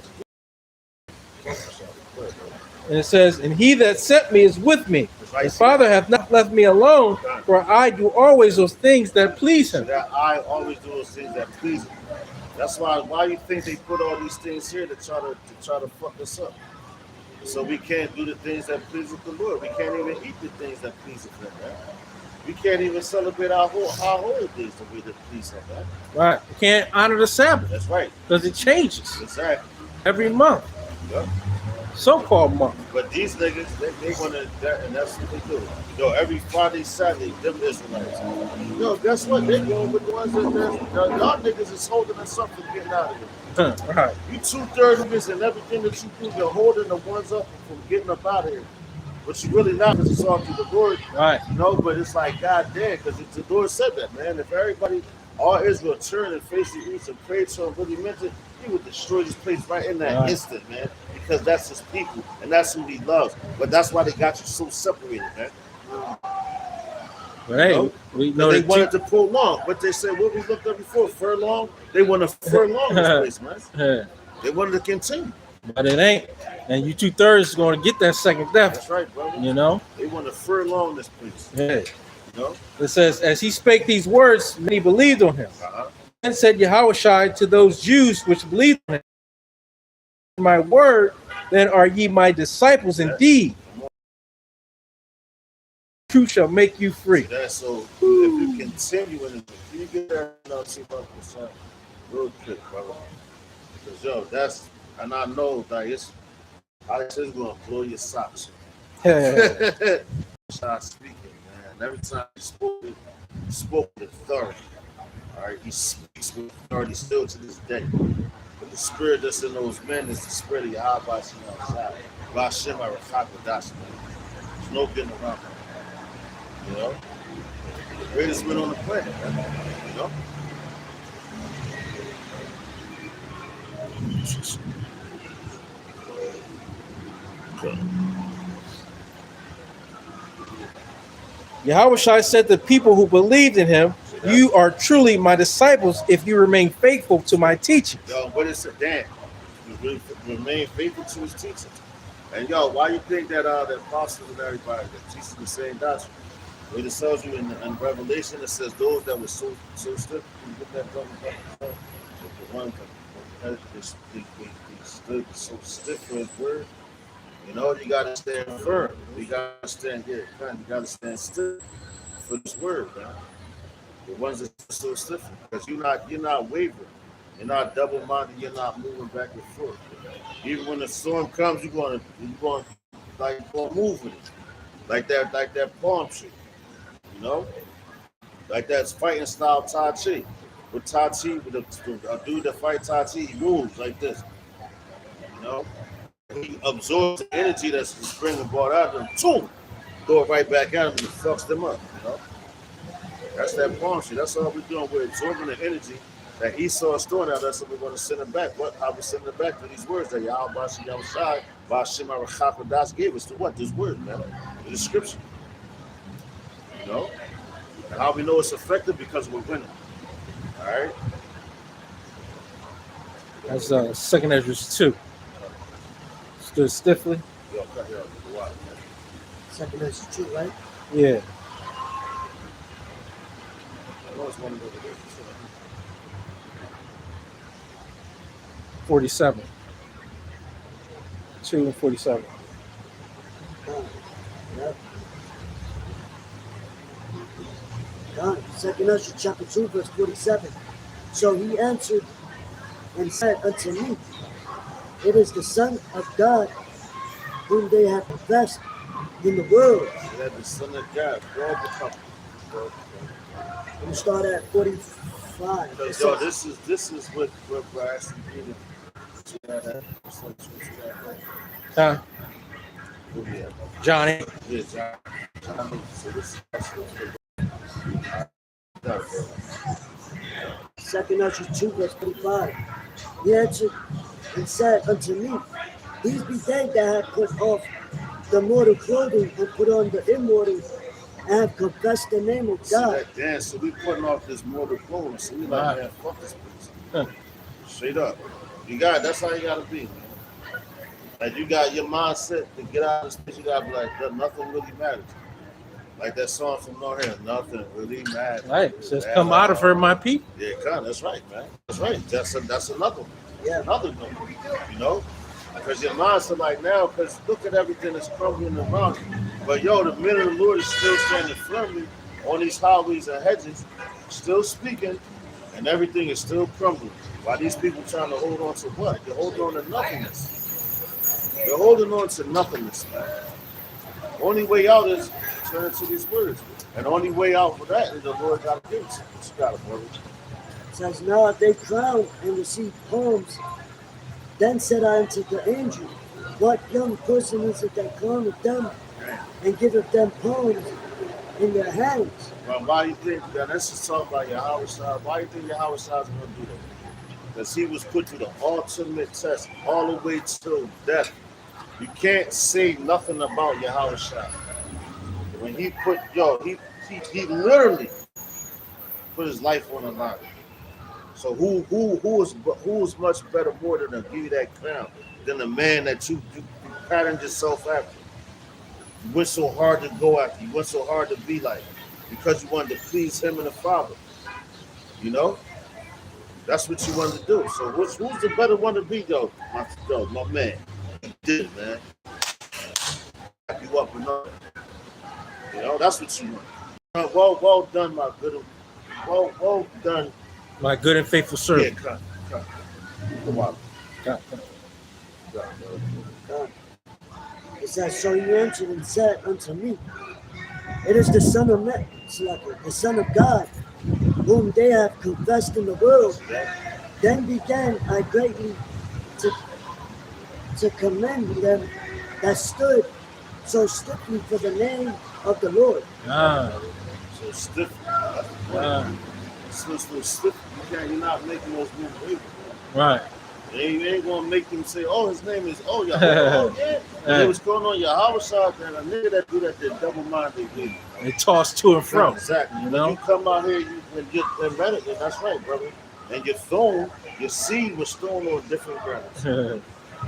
And it says, and he that sent me is with me. Right. The Father hath not left me alone, for I do always those things that please him. That I always do those things that please him. That's why you think they put all these things here to try to fuck us up. So we can't do the things that please the Lord. We can't even eat the things that please him, man. We can't even celebrate our holy days the way that please him, man. Right. You can't honor the Sabbath. That's right. Because it changes. Exactly. every month, Yep. so-called month. But these niggas, they want to, and that's what they do. Yo, every Friday, Saturday, them Israelites. Yo, guess what? They going with the ones that y'all niggas is holding us up from getting out of here. Right. You 2/3 of this and everything that you do, you're holding the ones up from getting up out of here. But you really not, because it's all through the Lord. Right. You know, but it's like, God damn, because the Lord said that, man. If everybody, all Israel turned and faced the east and prayed to him, really meant it, he would destroy this place right in that instant, man. Because that's his people and that's who he loves. But that's why they got you so separated, man. But hey, you know? we know they wanted to prolong. But they said, what we looked at before, furlong. They want to furlong this place, man. They wanted to continue. But it ain't. And you 2/3 is going to get that second death. That's right, brother. You know? They want to furlong this place. Yeah. You know? It says, as he spake these words, many believed on him. And said Yahushua to those Jews which believed on him, my word, then are ye my disciples indeed. Truth shall make you free. That's so if you continue in it, you get that real quick, brother. Because yo, that's, and I know that it's gonna blow your socks. Start speaking, man. Every time he spoke with authority. All right, he speaks with authority still to this day. But the spirit that's in those men is the spirit of Yahweh outside. Vashem Arachakadash. There's no getting around that. You know? The greatest men on the planet, man. You know? Okay. Yahushua said to the people who believed in him, you are truly my disciples if you remain faithful to my teaching. Yo, what is it, Dan? You remain faithful to his teachings. And yo, why you think that the apostles and everybody that teaches the same doctrine? It tells you in Revelation, it says those that were so stiff. You get that from the ones that they stood so stiff for his word. You know, you gotta stand firm. You gotta stand here. You gotta stand still for this word, man. The ones that are so stiff, because you're not wavering. You're not double-minded. You're not moving back and forth. Even when the storm comes, you're going to move with it, like that palm tree. You know, like that's fighting style Tai Chi. With Tai Chi, with a dude that fight Tai Chi, he moves like this. You know, he absorbs the energy that's spring and brought out of them. Boom, throw it right back at him and it fucks them up. You know, that's that palm tree. That's all we're doing. We're absorbing the energy that Esau is throwing at us, and we're going to send it back. How we send it back to these words that Yahweh Yahushai, Vashem Arachakadash gave us to what? This word, man. The description. You know? And how we know it's effective? Because we're winning. All right? That's 2nd Ezra 2. Stood stiffly. Yo, cut here. What? 2nd Ezra 2, right? Yeah. I know it's one of those. 47. 2 and 47. Yep. God, 2nd Ezra chapter 2, verse 47. So he answered and said unto me, it is the Son of God whom they have confessed in the world. Yeah, the Son of God. We start at 45. Yo, this is what Bryce and Peter. Huh? Yeah. Johnny. Yeah, Johnny. So this is 2nd Ezra 2, verse 45. He answered and said unto me, these be they that have put off the mortal clothing and put on the immortal, and have confessed the name of God. Damn, so we putting off this mortal clothing. So we like, man, fuck this place. Straight up. That's how you gotta be, man. Like you got your mindset to get out of this place, you gotta be like, nothing really matters. Like that song from No Hair, nothing really matters. Right. It says, come out of her, my people. Yeah, come. That's right, man. That's right. That's another one. Yeah. Another one. You know? Because your mindset like now, because look at everything that's crumbling around you. But yo, the minute of the Lord is still standing firmly on these highways and hedges, still speaking, and everything is still crumbling. Why these people trying to hold on to what? They're holding on to nothingness. They're holding on to nothingness, man. The only way out is turn to these words. And the only way out for that is the Lord got to give it to you. What you got, brother? It says, now they crowned and received palms. Then said I unto the angel, what young person is it that crowneth them and giveth them palms in their hands? Well, why do you think that? Let's just talk about Yahweh Shai. Why do you think Yahweh Shai is going to do that? Because he was put through the ultimate test all the way till death. You can't say nothing about Yahweh Shai. When he put, he literally put his life on the line. So who is much better more than to give you that crown than the man that you patterned yourself after? You went so hard to go after. You went so hard to be like, because you wanted to please him and the Father. You know, that's what you wanted to do. So who's the better one to be, though? My man. You did it, man. You up and up. You know, that's what you want. Well done, my good. Well done. My good and faithful servant. Yeah, come on. Come. It says, so he answered and said unto me, it is the Son of Man, the Son of God, whom they have confessed in the world. Then began I greatly to commend them that stood so stiffly for the name of the Lord. So stiff. So stiff. You're not making those moves. Right. You ain't gonna make them say, "Oh, his name is Yahweh." Oh yeah. When it was going on Yahweh Shai, and a nigga that do that, they're double-minded. They toss to and fro. Exactly. You know. You come out here, and get read it. That's right, brother. And your seed was thrown on different grounds. You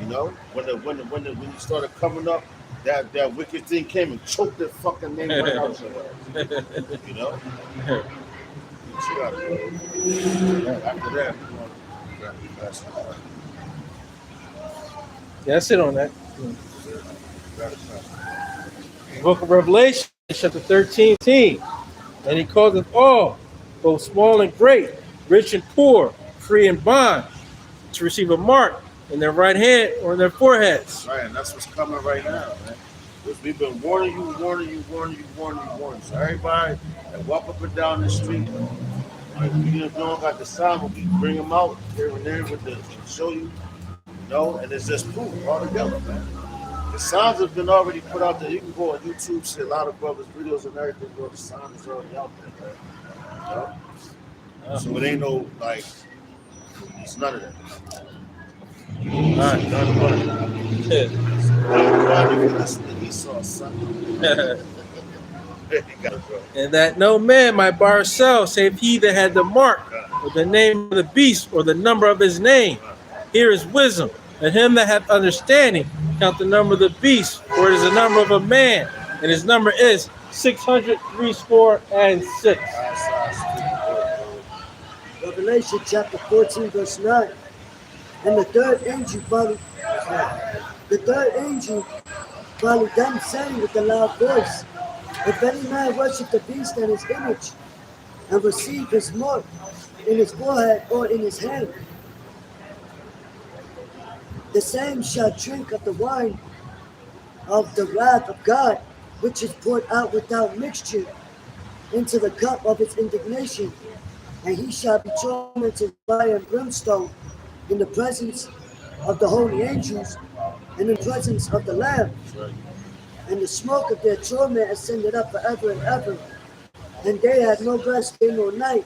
know, when you started coming up, that wicked thing came and choked that fucking name right out your head. You know. You gotta go. After that, you gotta be blessed. Yeah, that's it on that. Book of Revelation, chapter 13. And he causeth all, both small and great, rich and poor, free and bond, to receive a mark in their right hand or in their foreheads. Right, and that's what's coming right now, man. Because we've been warning you. So everybody that walk up and down the street, like, you don't got the sound, we bring them out here and there with the show you, and it's just proof all together, man. The signs have been already put out there. You can go on YouTube, see a lot of brothers' videos and everything, bro. The sign is already out there, man. So it ain't no, like, it's none of that. Right. None of it. Everybody listening, he saw something. And that no man might buy or sell, save he that had the mark, or the name of the beast, or the number of his name. Here is wisdom. Let him that hath understanding count the number of the beast, for it is the number of a man, and his number is 666. Revelation chapter 14, verse 9. And the third angel followed them, saying with a loud voice, if any man worship the beast and his image, and receive his mark in his forehead or in his hand, the same shall drink of the wine of the wrath of God, which is poured out without mixture into the cup of his indignation, and he shall be tormented by fire and brimstone in the presence of the holy angels and in the presence of the Lamb. And the smoke of their torment ascended up forever and ever. And they had no rest day nor night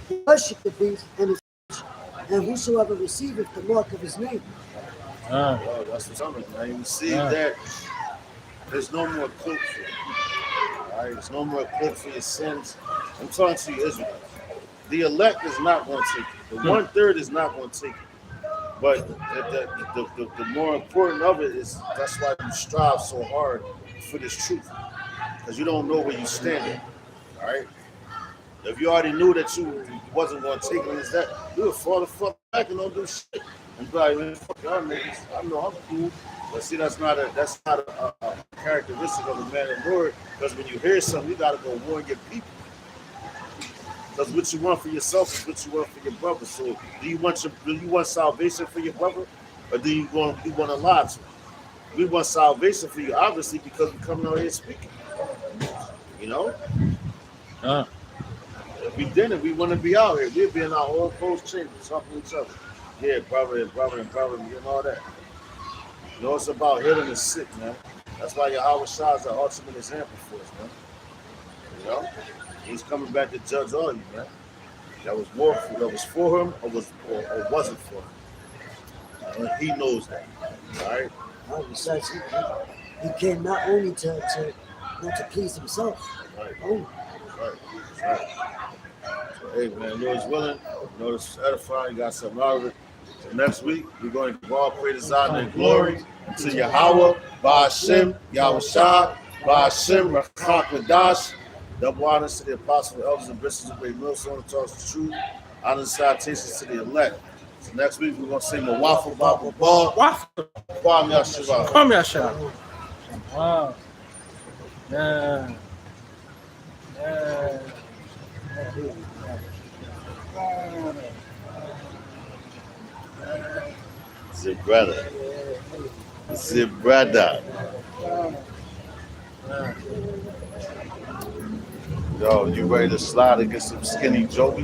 to worship the beast and his image, and whosoever receiveth the mark of his name. Oh, that's what's coming, man. You see that there's no more cloak for you. All right? There's no more cloak for your sins. I'm talking to you, Israel. The elect is not going to take it. The 1/3 is not going to take it. But the more important of it is that's why you strive so hard for this truth. Because you don't know where you stand at. All right? If you already knew that you wasn't going to take it, is that you would fall the fuck back and don't do shit. And be like, man, fuck y'all niggas. I know I'm cool. But see, that's not a characteristic of the man of the Lord. Because when you hear something, you gotta go warn your people. Because what you want for yourself is what you want for your brother. So do you want salvation for your brother, or do you want to lie to him? We want salvation for you, obviously, because we're coming out here speaking. You know? If we didn't, we wouldn't be out here. We'd be in our own closed chambers, talking to each other. Yeah, brother and brother and brother and all that. You know, it's about healing the sick, man. That's why Yahweh Shah is the ultimate example for us, man. You know? He's coming back to judge all you, man. That was for him or wasn't for him. He knows that. All right? Besides, he came not only to please himself. Right. Oh. Right. So, hey, man, Lord's willing. You know, this is edifying. You got something out of it. So next week, we're going to give all praise, honor, and glory to Yahweh, Ba'ashem, Yahweh Shah, Ba'ashem, Rachak Kadash. Double honors to the apostles, elders, and bishops of Great Millstone who taught us the truth. Honor and salutations to the elect. So next week, we're going to sing Mawafa Baba Ball. Waffle. Kwame Yashua. Come here, Sean. Wow. Yeah. Yeah. The brother. Yo, you ready to slide against some skinny Joey?